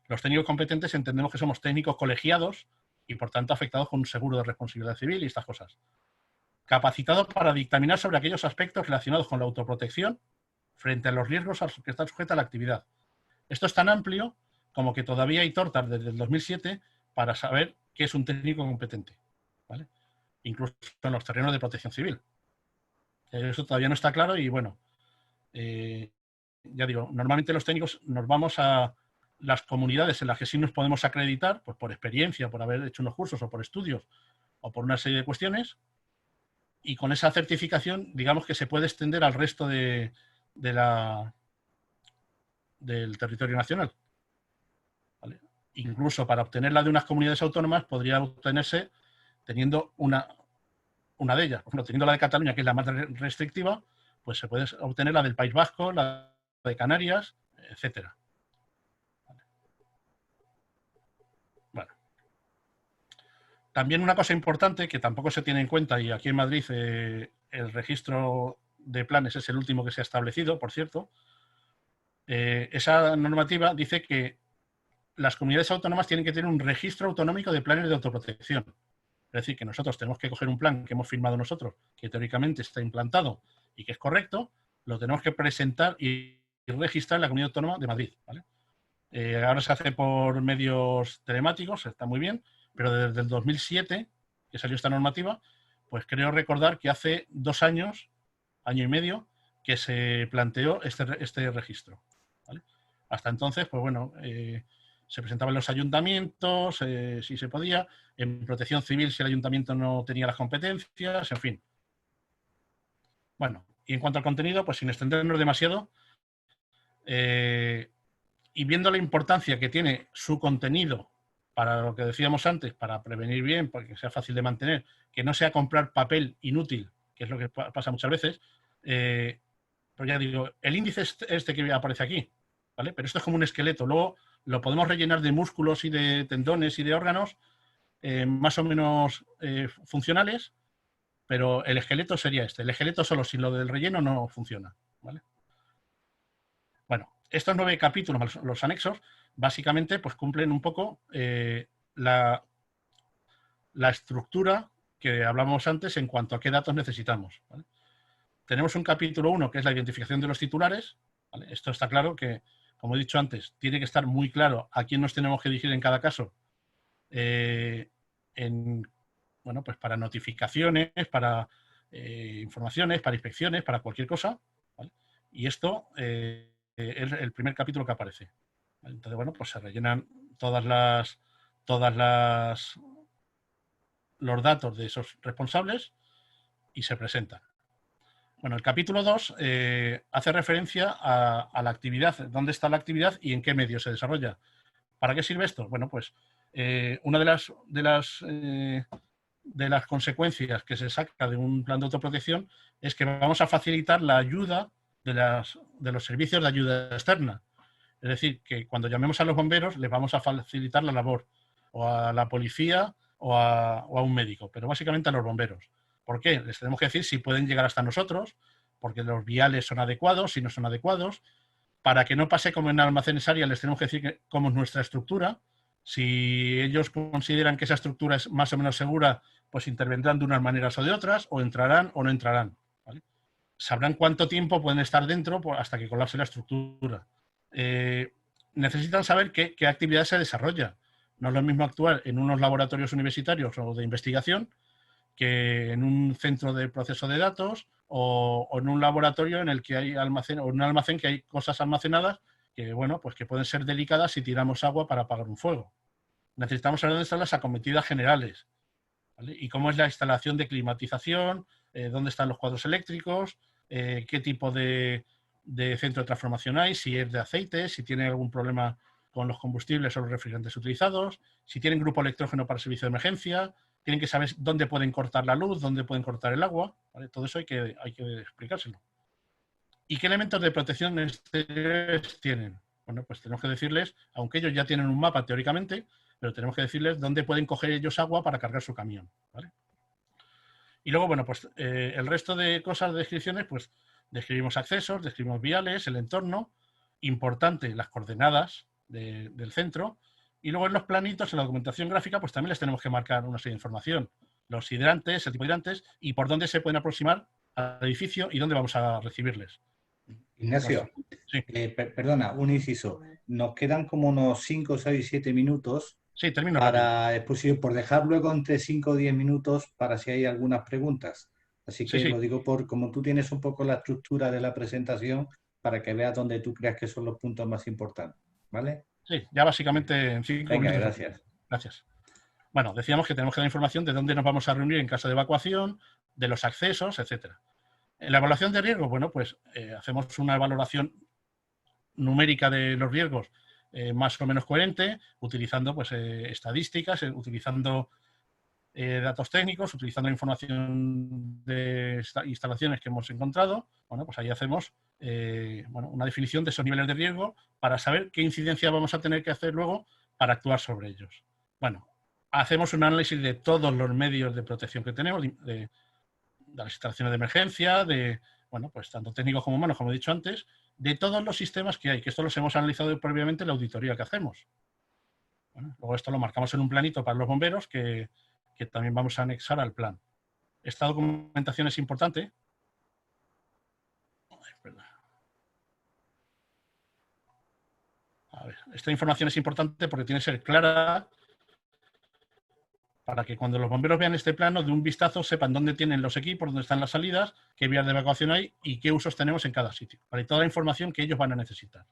Los técnicos competentes entendemos que somos técnicos colegiados y, por tanto, afectados con un seguro de responsabilidad civil y estas cosas. Capacitado para dictaminar sobre aquellos aspectos relacionados con la autoprotección frente a los riesgos a los que está sujeta la actividad. Esto es tan amplio como que todavía hay tortas desde el 2007 para saber qué es un técnico competente, ¿vale? Incluso en los terrenos de protección civil. Eso todavía no está claro y, bueno, ya digo, normalmente los técnicos nos vamos a las comunidades en las que sí nos podemos acreditar, pues por experiencia, por haber hecho unos cursos o por estudios o por una serie de cuestiones, y con esa certificación, digamos que se puede extender al resto del territorio nacional, ¿vale? Incluso para obtenerla de unas comunidades autónomas podría obtenerse teniendo una de ellas. Por ejemplo, teniendo la de Cataluña, que es la más restrictiva, pues se puede obtener la del País Vasco, la de Canarias, etcétera. Bueno. También una cosa importante que tampoco se tiene en cuenta, y aquí en Madrid el registro de planes es el último que se ha establecido, por cierto. Esa normativa dice que las comunidades autónomas tienen que tener un registro autonómico de planes de autoprotección. Es decir, que nosotros tenemos que coger un plan que hemos firmado nosotros, que teóricamente está implantado y que es correcto, lo tenemos que presentar y registrar en la Comunidad Autónoma de Madrid, ¿vale? Ahora se hace por medios telemáticos, está muy bien, pero desde el 2007, que salió esta normativa, pues creo recordar que hace 2 años, año y medio, que se planteó este registro, ¿vale? Hasta entonces, pues bueno, se presentaban los ayuntamientos, si se podía, en protección civil si el ayuntamiento no tenía las competencias, en fin. Bueno, y en cuanto al contenido, pues sin extendernos demasiado, y viendo la importancia que tiene su contenido para lo que decíamos antes, para prevenir bien, para que sea fácil de mantener, que no sea comprar papel inútil, que es lo que pasa muchas veces, pues ya digo, el índice este que aparece aquí, ¿vale? Pero esto es como un esqueleto, luego lo podemos rellenar de músculos y de tendones y de órganos más o menos funcionales, pero el esqueleto sería este. El esqueleto solo sin lo del relleno no funciona, ¿vale? Bueno, estos 9 capítulos, los anexos, básicamente pues cumplen un poco la estructura que hablamos antes en cuanto a qué datos necesitamos, ¿vale? Tenemos un capítulo 1 que es la identificación de los titulares, ¿vale? Esto está claro que, como he dicho antes, tiene que estar muy claro a quién nos tenemos que dirigir en cada caso, bueno, pues para notificaciones, para informaciones, para inspecciones, para cualquier cosa, ¿vale? Y esto es el primer capítulo que aparece. Entonces, bueno, pues se rellenan los datos de esos responsables y se presentan. Bueno, el capítulo 2 hace referencia a la actividad, dónde está la actividad y en qué medio se desarrolla. ¿Para qué sirve esto? Bueno, pues una de las consecuencias que se saca de un plan de autoprotección es que vamos a facilitar la ayuda de los servicios de ayuda externa. Es decir, que cuando llamemos a los bomberos les vamos a facilitar la labor o a la policía o a un médico, pero básicamente a los bomberos. ¿Por qué? Les tenemos que decir si pueden llegar hasta nosotros, porque los viales son adecuados, si no son adecuados. Para que no pase como en almacenes áreas, les tenemos que decir cómo es nuestra estructura. Si ellos consideran que esa estructura es más o menos segura, pues intervendrán de unas maneras o de otras, o entrarán o no entrarán, ¿vale? Sabrán cuánto tiempo pueden estar dentro hasta que colapse la estructura. Necesitan saber qué actividad se desarrolla. No es lo mismo actuar en unos laboratorios universitarios o de investigación que en un centro de proceso de datos o en un laboratorio en el que hay almacén, o en un almacén que hay cosas almacenadas que, bueno, pues que pueden ser delicadas si tiramos agua para apagar un fuego. Necesitamos saber dónde están las acometidas generales, ¿vale? Y cómo es la instalación de climatización, dónde están los cuadros eléctricos, qué tipo de centro de transformación hay, si es de aceite, si tiene algún problema con los combustibles o los refrigerantes utilizados, si tienen grupo electrógeno para servicio de emergencia. Tienen que saber dónde pueden cortar la luz, dónde pueden cortar el agua, ¿vale? Todo eso hay que explicárselo. ¿Y qué elementos de protección exteriores tienen? Bueno, pues tenemos que decirles, aunque ellos ya tienen un mapa teóricamente, pero tenemos que decirles dónde pueden coger ellos agua para cargar su camión, ¿vale? Y luego, bueno, pues el resto de cosas, de descripciones, pues describimos accesos, describimos viales, el entorno, importante, las coordenadas del centro. Y luego en los planitos, en la documentación gráfica, pues también les tenemos que marcar una serie de información. Los hidrantes, el tipo de hidrantes y por dónde se pueden aproximar al edificio y dónde vamos a recibirles. Ignacio, sí. Perdona, un inciso. Nos quedan como unos 5, 6, 7 minutos. Sí, termino para, es posible, por dejar luego entre 5 o 10 minutos para si hay algunas preguntas. Así que lo digo como tú tienes un poco la estructura de la presentación para que veas dónde tú creas que son los puntos más importantes. ¿Vale? Sí, ya básicamente en 5 minutos. Venga, gracias. Gracias. Bueno, decíamos que tenemos que dar información de dónde nos vamos a reunir en caso de evacuación, de los accesos, etcétera. En la evaluación de riesgos, bueno, pues hacemos una valoración numérica de los riesgos más o menos coherente, utilizando pues estadísticas, utilizando datos técnicos, utilizando la información de instalaciones que hemos encontrado. Bueno, pues ahí hacemos una definición de esos niveles de riesgo para saber qué incidencia vamos a tener que hacer luego para actuar sobre ellos. Bueno, hacemos un análisis de todos los medios de protección que tenemos, de las instalaciones de emergencia, bueno, pues tanto técnicos como humanos, como he dicho antes, de todos los sistemas que hay, que esto los hemos analizado previamente en la auditoría que hacemos. Bueno, luego esto lo marcamos en un planito para los bomberos que también vamos a anexar al plan. Esta documentación es importante. A ver, esta información es importante porque tiene que ser clara para que cuando los bomberos vean este plano, de un vistazo sepan dónde tienen los equipos, dónde están las salidas, qué vías de evacuación hay y qué usos tenemos en cada sitio. Para toda la información que ellos van a necesitar.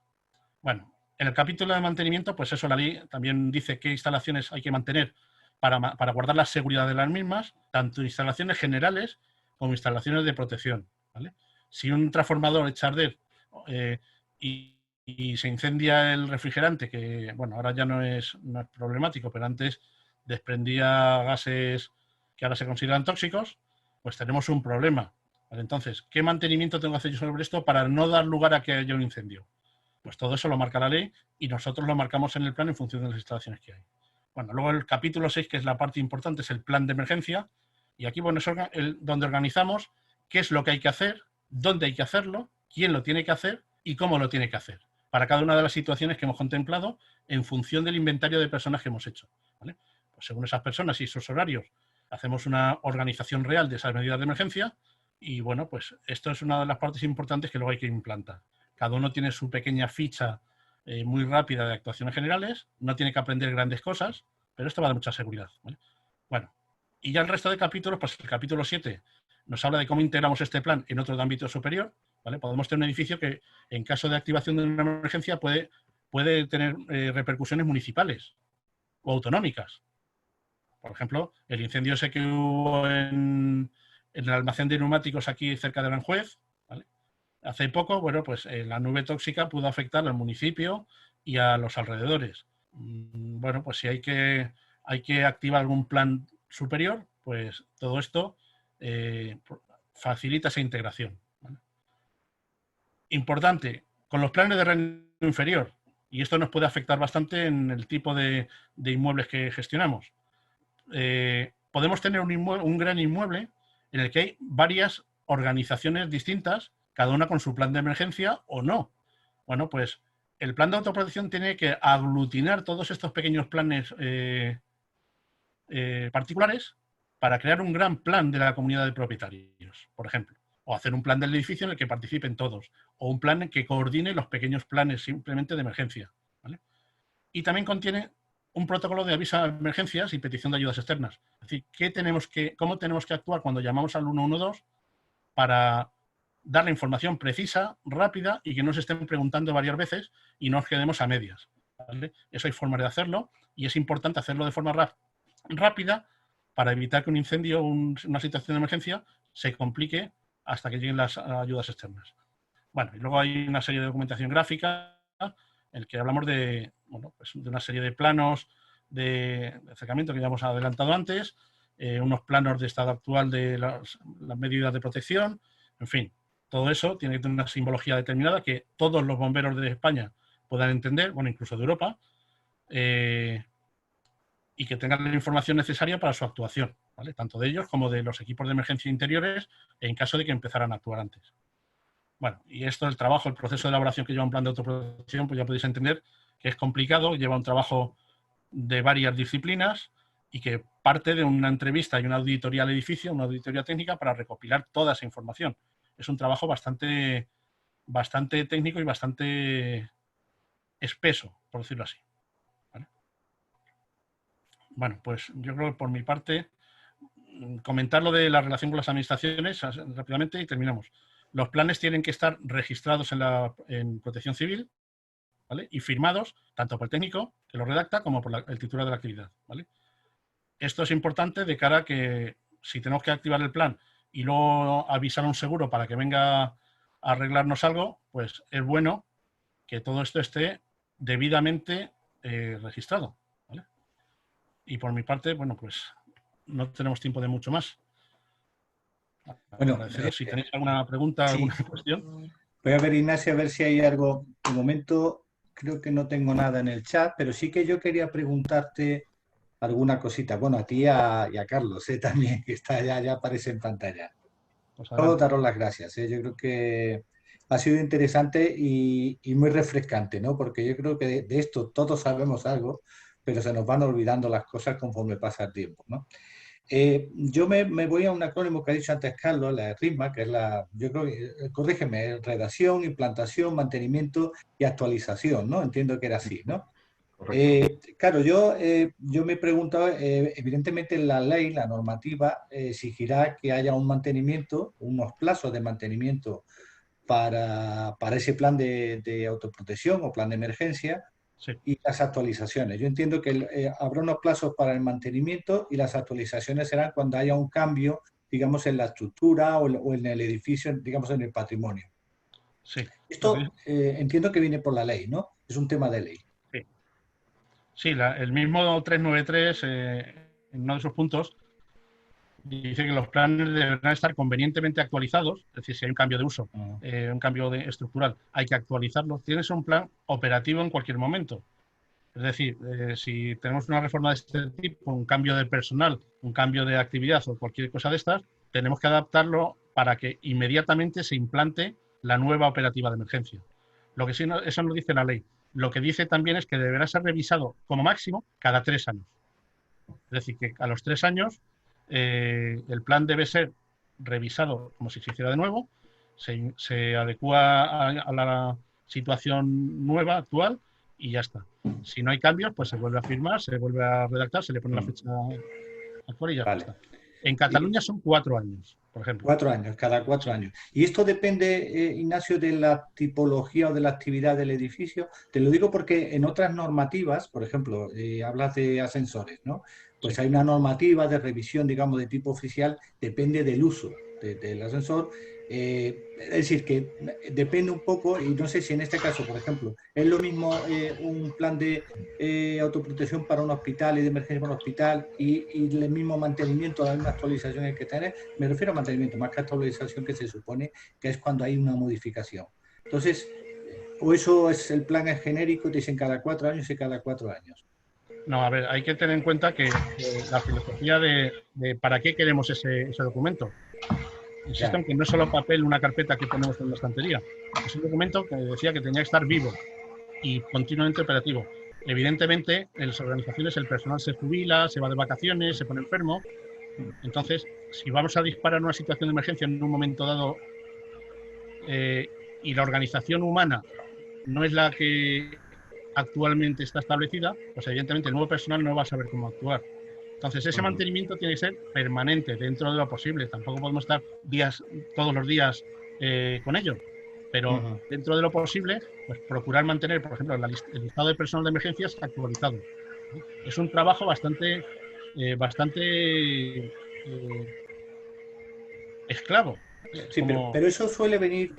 Bueno, en el capítulo de mantenimiento, pues eso, la ley también dice qué instalaciones hay que mantener para guardar la seguridad de las mismas, tanto instalaciones generales como instalaciones de protección, ¿vale? Si un transformador echa a arder y se incendia el refrigerante, que bueno, ahora ya no es problemático, pero antes desprendía gases que ahora se consideran tóxicos, pues tenemos un problema, ¿vale? Entonces, ¿qué mantenimiento tengo que hacer yo sobre esto para no dar lugar a que haya un incendio? Pues todo eso lo marca la ley y nosotros lo marcamos en el plan en función de las instalaciones que hay. Bueno, luego el capítulo 6, que es la parte importante, es el plan de emergencia. Y aquí, bueno, es donde organizamos qué es lo que hay que hacer, dónde hay que hacerlo, quién lo tiene que hacer y cómo lo tiene que hacer. Para cada una de las situaciones que hemos contemplado en función del inventario de personas que hemos hecho, ¿vale? Pues según esas personas y sus horarios, hacemos una organización real de esas medidas de emergencia. Y bueno, pues esto es una de las partes importantes que luego hay que implantar. Cada uno tiene su pequeña ficha muy rápida de actuaciones generales, no tiene que aprender grandes cosas, pero esto va a dar mucha seguridad, ¿vale? Bueno, y ya el resto de capítulos, pues el capítulo 7 nos habla de cómo integramos este plan en otro de ámbito superior, ¿vale? Podemos tener un edificio que, en caso de activación de una emergencia, puede tener repercusiones municipales o autonómicas. Por ejemplo, el incendio ese que hubo en el almacén de neumáticos aquí cerca de Aranjuez, ¿vale? Hace poco, bueno, pues la nube tóxica pudo afectar al municipio y a los alrededores. Bueno, pues si hay que activar algún plan superior, pues todo esto facilita esa integración, ¿vale? Importante, con los planes de rango inferior, y esto nos puede afectar bastante en el tipo de inmuebles que gestionamos. Podemos tener un gran inmueble en el que hay varias organizaciones distintas, cada una con su plan de emergencia o no. Bueno, pues el plan de autoprotección tiene que aglutinar todos estos pequeños planes particulares para crear un gran plan de la comunidad de propietarios, por ejemplo. O hacer un plan del edificio en el que participen todos. O un plan que coordine los pequeños planes simplemente de emergencia, ¿vale? Y también contiene un protocolo de aviso a emergencias y petición de ayudas externas. Es decir, cómo tenemos que actuar cuando llamamos al 112 para dar la información precisa, rápida y que no se estén preguntando varias veces y no nos quedemos a medias, ¿vale? Eso hay formas de hacerlo y es importante hacerlo de forma rápida para evitar que un incendio o una situación de emergencia se complique hasta que lleguen las ayudas externas. Bueno, y luego hay una serie de documentación gráfica en el que hablamos de, bueno, pues de una serie de planos de acercamiento que ya hemos adelantado antes, unos planos de estado actual de las medidas de protección, en fin, todo eso tiene que tener una simbología determinada que todos los bomberos de España puedan entender, bueno, incluso de Europa, y que tengan la información necesaria para su actuación, ¿vale? Tanto de ellos como de los equipos de emergencia interiores en caso de que empezaran a actuar antes. Bueno, y esto, el trabajo, el proceso de elaboración que lleva un plan de autoprotección, pues ya podéis entender que es complicado, lleva un trabajo de varias disciplinas y que parte de una entrevista y una auditoría al edificio, una auditoría técnica para recopilar toda esa información. Es un trabajo bastante técnico y bastante espeso, por decirlo así, ¿vale? Bueno, pues yo creo que por mi parte, comentar lo de la relación con las administraciones rápidamente y terminamos. Los planes tienen que estar registrados en Protección Civil, ¿vale? Y firmados tanto por el técnico que lo redacta como por el titular de la actividad, ¿vale? Esto es importante de cara a que si tenemos que activar el plan y luego avisar a un seguro para que venga a arreglarnos algo, pues es bueno que todo esto esté debidamente registrado, ¿vale? Y por mi parte, bueno, pues no tenemos tiempo de mucho más. Bueno, si tenéis alguna pregunta, sí, alguna cuestión. Voy a ver, Ignacio, a ver si hay algo. De momento creo que no tengo nada en el chat, pero sí que yo quería preguntarte alguna cosita. Bueno, a ti y a Carlos también, que está ya aparece en pantalla. Pues Solo daros las gracias. Yo creo que ha sido interesante y muy refrescante, ¿no? Porque yo creo que de esto todos sabemos algo, pero se nos van olvidando las cosas conforme pasa el tiempo, ¿no? Yo me voy a un acrónimo que ha dicho antes Carlos, la RISMA, que es yo creo que, corrígeme, redacción, implantación, mantenimiento y actualización, ¿no? Entiendo que era así, ¿no? Claro, yo me he preguntado, evidentemente la ley, la normativa, exigirá que haya un mantenimiento, unos plazos de mantenimiento para ese plan de autoprotección o plan de emergencia. Sí. Y las actualizaciones. Yo entiendo que habrá unos plazos para el mantenimiento y las actualizaciones serán cuando haya un cambio, digamos, en la estructura o en el edificio, digamos, en el patrimonio. Sí. Esto entiendo que viene por la ley, ¿no? Es un tema de ley. Sí, sí, el mismo 393, en uno de sus puntos, dice que los planes deberán estar convenientemente actualizados, es decir, si hay un cambio de uso, un cambio estructural, hay que actualizarlos. Tienes un plan operativo en cualquier momento. Es decir, si tenemos una reforma de este tipo, un cambio de personal, un cambio de actividad o cualquier cosa de estas, tenemos que adaptarlo para que inmediatamente se implante la nueva operativa de emergencia. Lo que sí, eso no dice la ley. Lo que dice también es que deberá ser revisado como máximo cada 3 años. Es decir, que a los 3 años el plan debe ser revisado como si se hiciera de nuevo, se adecua a la situación nueva, actual, y ya está. Si no hay cambios, pues se vuelve a firmar, se vuelve a redactar, se le pone la fecha actual y ya está. En Cataluña son 4 años. por ejemplo. 4 años, cada 4 años. ¿Y esto depende, Ignacio, de la tipología o de la actividad del edificio? Te lo digo porque en otras normativas, por ejemplo, hablas de ascensores, ¿no? Pues Sí. hay una normativa de revisión, digamos, de tipo oficial, depende del uso del ascensor. Es decir, que depende un poco, y no sé si en este caso, por ejemplo, es lo mismo un plan de autoprotección para un hospital y de emergencia para un hospital y el mismo mantenimiento, la misma actualización hay que tener. Me refiero a mantenimiento, más que actualización, que se supone que es cuando hay una modificación. Entonces, o eso es el plan es genérico, te dicen cada 4 años y cada 4 años. No, a ver, hay que tener en cuenta que la filosofía de para qué queremos ese documento. Insisto en que no es solo papel, una carpeta que ponemos en la estantería. Es un documento que decía que tenía que estar vivo y continuamente operativo. Evidentemente, en las organizaciones el personal se jubila, se va de vacaciones, se pone enfermo. Entonces, si vamos a disparar una situación de emergencia en un momento dado y la organización humana no es la que actualmente está establecida, pues evidentemente el nuevo personal no va a saber cómo actuar. Entonces, ese mantenimiento tiene que ser permanente dentro de lo posible. Tampoco podemos estar todos los días con ello, pero dentro de lo posible, pues procurar mantener, por ejemplo, el listado de personal de emergencias actualizado. Es un trabajo bastante esclavo. Sí, pero eso suele venir,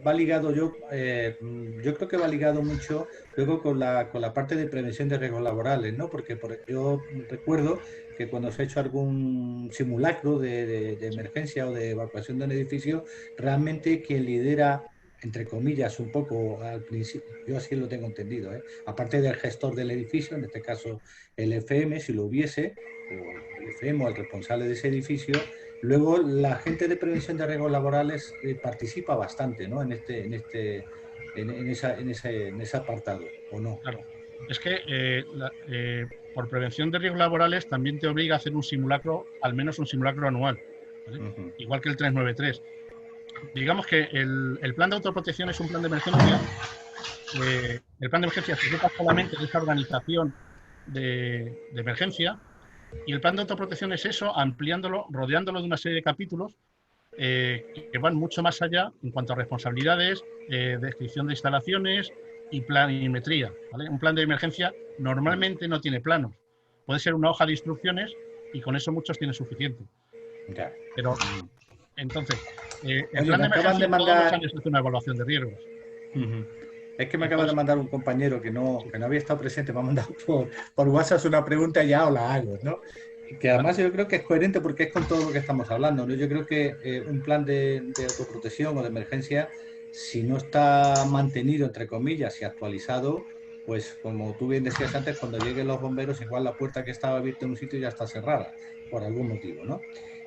va ligado, yo creo que va ligado mucho luego con la parte de prevención de riesgos laborales, ¿no? Porque yo recuerdo que cuando se ha hecho algún simulacro de emergencia o de evacuación de un edificio, realmente quien lidera, entre comillas, un poco al principio, yo así lo tengo entendido, aparte del gestor del edificio, en este caso el FM, si lo hubiese, o el FM o el responsable de ese edificio. Luego, la gente de prevención de riesgos laborales participa bastante, ¿no? en ese apartado, ¿o no? Claro. Es que por prevención de riesgos laborales también te obliga a hacer un simulacro, al menos un simulacro anual, ¿vale? Igual que el 393. Digamos que el plan de autoprotección es un plan de emergencia. El plan de emergencia se ocupa solamente de esa organización de emergencia. Y el plan de autoprotección es eso, ampliándolo, rodeándolo de una serie de capítulos que van mucho más allá en cuanto a responsabilidades, descripción de instalaciones y planimetría, ¿vale? Un plan de emergencia normalmente no tiene planos. Puede ser una hoja de instrucciones y con eso muchos tienen suficiente. Ya. Pero, entonces, el plan de emergencia todos los años hace una evaluación de riesgos. Es que me acaba de mandar un compañero que no había estado presente, me ha mandado por WhatsApp una pregunta y ya os la hago, ¿no? Que además yo creo que es coherente porque es con todo lo que estamos hablando, ¿no? Yo creo que un plan de autoprotección o de emergencia, si no está mantenido, entre comillas, y actualizado, pues como tú bien decías antes, cuando lleguen los bomberos, igual la puerta que estaba abierta en un sitio ya está cerrada, por algún motivo, ¿no?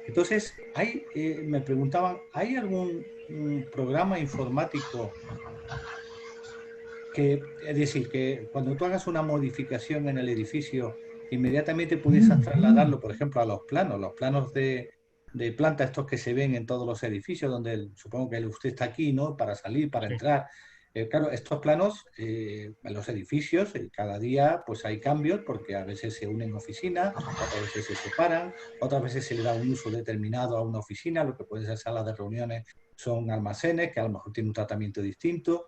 Entonces, me preguntaban, ¿hay algún programa informático es decir, que cuando tú hagas una modificación en el edificio, inmediatamente pudieras trasladarlo, por ejemplo, a los planos de planta, estos que se ven en todos los edificios, donde supongo que usted está aquí, ¿no? Para salir, para entrar. Claro, estos planos en los edificios, cada día pues hay cambios, porque a veces se unen oficinas, otras veces se separan, otras veces se le da un uso determinado a una oficina, lo que pueden ser salas de reuniones son almacenes, que a lo mejor tienen un tratamiento distinto.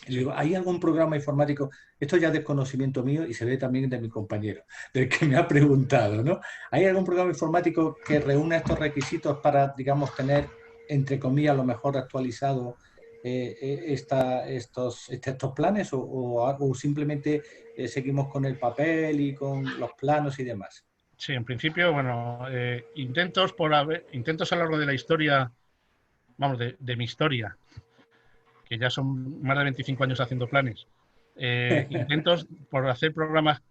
Y digo, ¿hay algún programa informático? Esto ya es desconocimiento mío y se ve también de mi compañero, del que me ha preguntado, ¿no? ¿Hay algún programa informático que reúna estos requisitos para, digamos, tener, entre comillas, lo mejor actualizado estos planes o simplemente seguimos con el papel y con los planos y demás? Sí, en principio, bueno, intentos a lo largo de la historia, vamos, de mi historia, que ya son más de 25 años haciendo planes, intentos por hacer programas,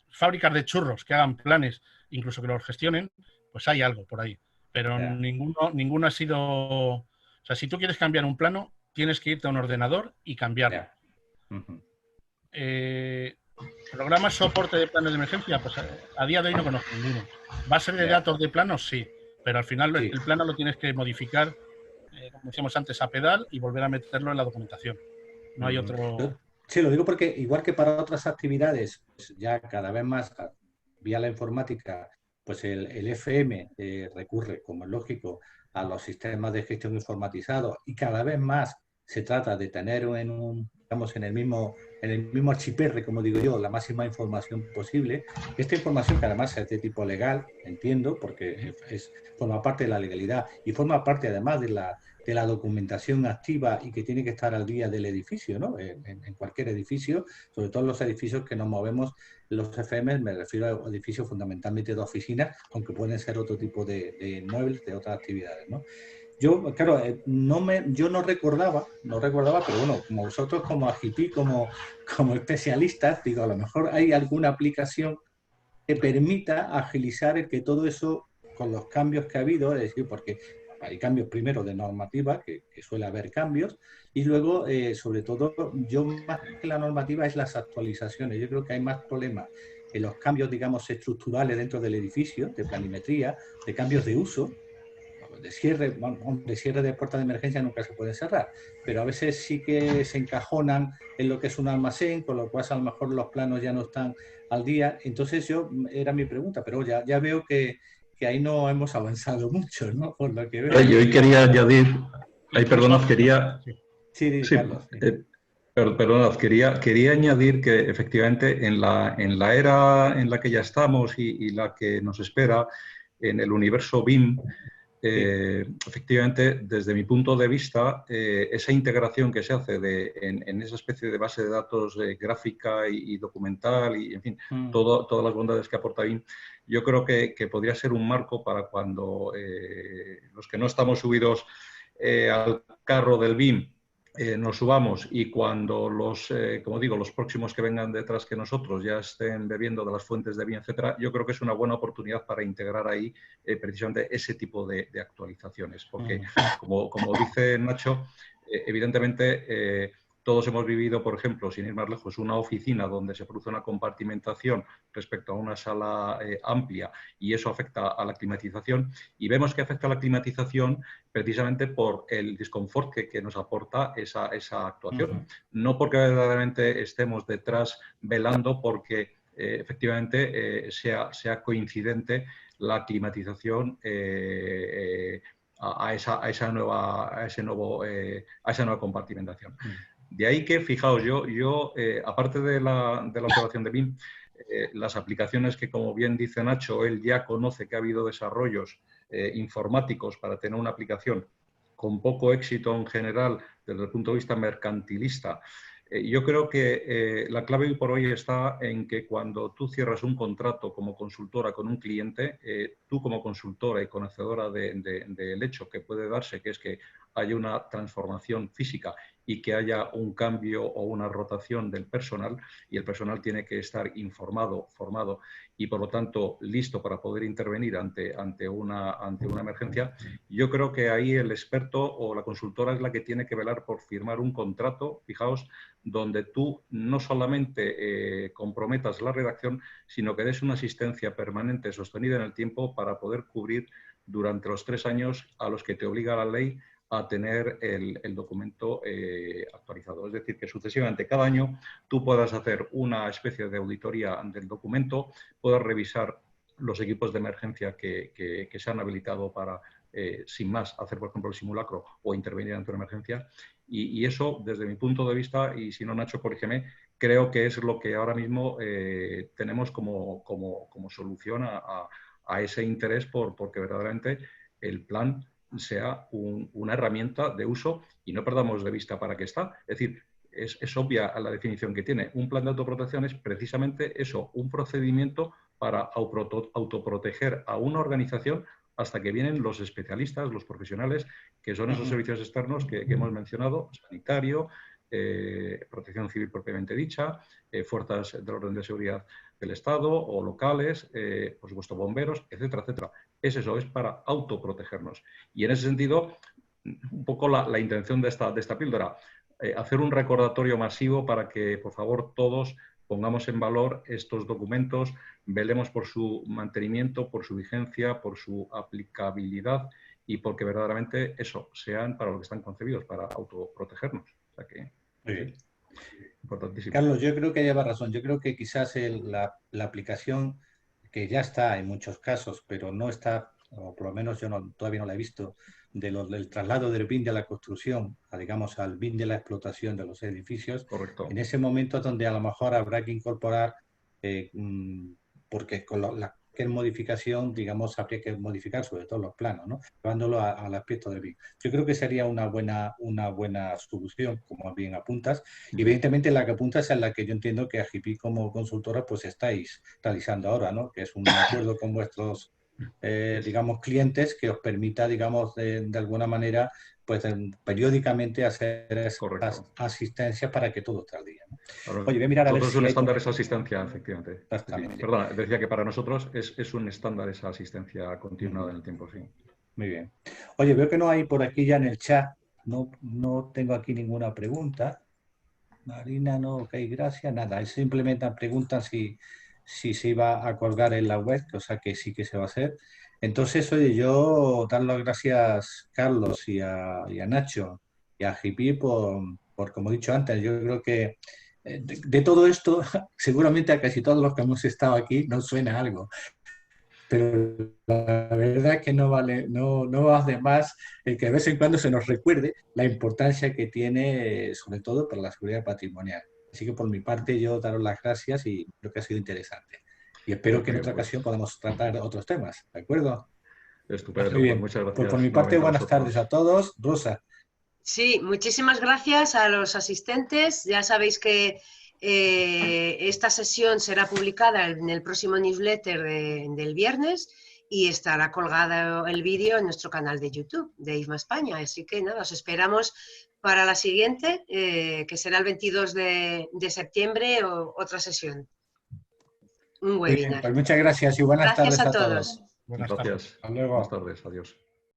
fábricas de churros que hagan planes, incluso que los gestionen, pues hay algo por ahí. Pero ninguno ha sido... O sea, si tú quieres cambiar un plano, tienes que irte a un ordenador y cambiarlo. Programas soporte de planes de emergencia, pues a día de hoy no conozco ninguno. Base de datos de planos, sí, pero al final el plano lo tienes que modificar, como decíamos antes, a pedal y volver a meterlo en la documentación. No hay otro... Sí, lo digo porque igual que para otras actividades, pues ya cada vez más vía la informática pues el FM recurre, como es lógico, a los sistemas de gestión informatizados y cada vez más se trata de tener digamos, en el mismo archiperre, como digo yo, la máxima información posible. Esta información, que además es de tipo legal, entiendo, porque forma parte de la legalidad y forma parte además de la documentación activa y que tiene que estar al día del edificio, ¿no? En cualquier edificio, sobre todo en los edificios que nos movemos, los FM, me refiero a edificios fundamentalmente de oficinas, aunque pueden ser otro tipo de inmuebles, de otras actividades, ¿no? Yo, claro, yo no recordaba, pero bueno, como vosotros, como AGIPI, como especialistas, digo, a lo mejor hay alguna aplicación que permita agilizar el que todo eso, con los cambios que ha habido, es decir, porque hay cambios primero de normativa, que suele haber cambios, y luego, sobre todo, yo más que la normativa es las actualizaciones. Yo creo que hay más problemas en los cambios, digamos, estructurales dentro del edificio, de planimetría, de cambios de uso, de cierre de puertas de emergencia nunca se puede cerrar, pero a veces sí que se encajonan en lo que es un almacén, con lo cual a lo mejor los planos ya no están al día. Entonces era mi pregunta, pero ya veo que ahí no hemos avanzado mucho, ¿no? Por lo que veo. Yo hoy quería añadir, perdonad, Sí, sí, Carlos. Sí. Perdonad, quería añadir que efectivamente en la era en la que ya estamos y la que nos espera, en el universo BIM, efectivamente, desde mi punto de vista, esa integración que se hace en esa especie de base de datos gráfica y documental y, en fin, todas las bondades que aporta BIM, yo creo que podría ser un marco para cuando los que no estamos subidos al carro del BIM nos subamos y cuando como digo, los próximos que vengan detrás que nosotros ya estén bebiendo de las fuentes de BIM, etcétera, yo creo que es una buena oportunidad para integrar ahí precisamente ese tipo de actualizaciones. Porque, como dice Nacho, evidentemente todos hemos vivido, por ejemplo, sin ir más lejos, una oficina donde se produce una compartimentación respecto a una sala amplia y eso afecta a la climatización y vemos que afecta a la climatización precisamente por el disconfort que nos aporta esa actuación. No porque verdaderamente estemos detrás velando porque efectivamente sea coincidente la climatización a esa nueva compartimentación. De ahí que, fijaos, yo aparte de la observación de BIM, las aplicaciones que, como bien dice Nacho, él ya conoce que ha habido desarrollos informáticos para tener una aplicación con poco éxito en general desde el punto de vista mercantilista. Yo creo que la clave hoy por hoy está en que cuando tú cierras un contrato como consultora con un cliente, tú como consultora y conocedora del hecho que puede darse, que es que haya una transformación física y que haya un cambio o una rotación del personal, y el personal tiene que estar informado, formado y, por lo tanto, listo para poder intervenir ante una emergencia, yo creo que ahí el experto o la consultora es la que tiene que velar por firmar un contrato, fijaos, donde tú no solamente comprometas la redacción, sino que des una asistencia permanente sostenida en el tiempo para poder cubrir durante los 3 años a los que te obliga la ley a tener el documento actualizado. Es decir, que sucesivamente cada año tú puedas hacer una especie de auditoría del documento, puedas revisar los equipos de emergencia que se han habilitado para, sin más, hacer, por ejemplo, el simulacro o intervenir ante una emergencia. Y eso, desde mi punto de vista, y si no, Nacho, corrígeme, creo que es lo que ahora mismo tenemos como solución a ese interés porque verdaderamente el plan sea una herramienta de uso y no perdamos de vista para qué está. Es decir, es obvia la definición que tiene. Un plan de autoprotección es precisamente eso, un procedimiento para autoproteger a una organización hasta que vienen los especialistas, los profesionales, que son esos servicios externos que hemos mencionado, sanitario, protección civil propiamente dicha, fuerzas del orden de seguridad del Estado o locales, por supuesto bomberos, etcétera, etcétera. Es eso, es para autoprotegernos. Y en ese sentido, un poco la intención de esta píldora, hacer un recordatorio masivo para que, por favor, todos pongamos en valor estos documentos, velemos por su mantenimiento, por su vigencia, por su aplicabilidad y porque verdaderamente eso sean para lo que están concebidos, para autoprotegernos. O sea que, muy bien. Importantísimo. Carlos, yo creo que lleva razón. Yo creo que quizás la aplicación que ya está en muchos casos, pero no está, o por lo menos yo todavía no la he visto, del traslado del BIM de la construcción, digamos, al BIM de la explotación de los edificios. Correcto. En ese momento es donde a lo mejor habrá que incorporar, porque con cualquier modificación, digamos, habría que modificar sobre todo los planos, ¿no? Llevándolo al aspecto del BIM. Yo creo que sería una buena solución, como bien apuntas. Y evidentemente la que apuntas es la que yo entiendo que AGIPI como consultora pues estáis realizando ahora, ¿no? Que es un acuerdo con vuestros digamos, clientes que os permita, digamos, de alguna manera, pues periódicamente hacer esas asistencias para que todo esté al día, ¿no? Claro, Oye, voy a mirar a ver es si un hay... estándar esa asistencia, efectivamente. Exactamente. Perdón, decía que para nosotros es un estándar esa asistencia continuada en el tiempo, sí. Muy bien. Oye, veo que no hay por aquí ya en el chat, no tengo aquí ninguna pregunta. Marina, no, ok, gracias, nada. Simplemente preguntan si se iba a colgar en la web, cosa que sí que se va a hacer. Entonces, oye, yo dar las gracias, Carlos, y a Nacho y a JP por, como he dicho antes, yo creo que de todo esto, seguramente a casi todos los que hemos estado aquí nos suena algo. Pero la verdad es que no va de más el que de vez en cuando se nos recuerde la importancia que tiene, sobre todo para la seguridad patrimonial. Así que por mi parte yo daros las gracias y creo que ha sido interesante. Y espero que en otra ocasión podamos tratar otros temas, ¿de acuerdo? Estupendo, Muy bien. pues muchas gracias. Pues por mi parte, buenas tardes a todos. Rosa. Sí, muchísimas gracias a los asistentes. Ya sabéis que esta sesión será publicada en el próximo newsletter del viernes y estará colgado el vídeo en nuestro canal de YouTube de IFMA España. Así que nada, os esperamos para la siguiente, que será el 22 de septiembre, otra sesión. Un webinar. Muy bien, pues muchas gracias y buenas tardes a todos. Gracias. Hasta luego. Buenas tardes. Adiós.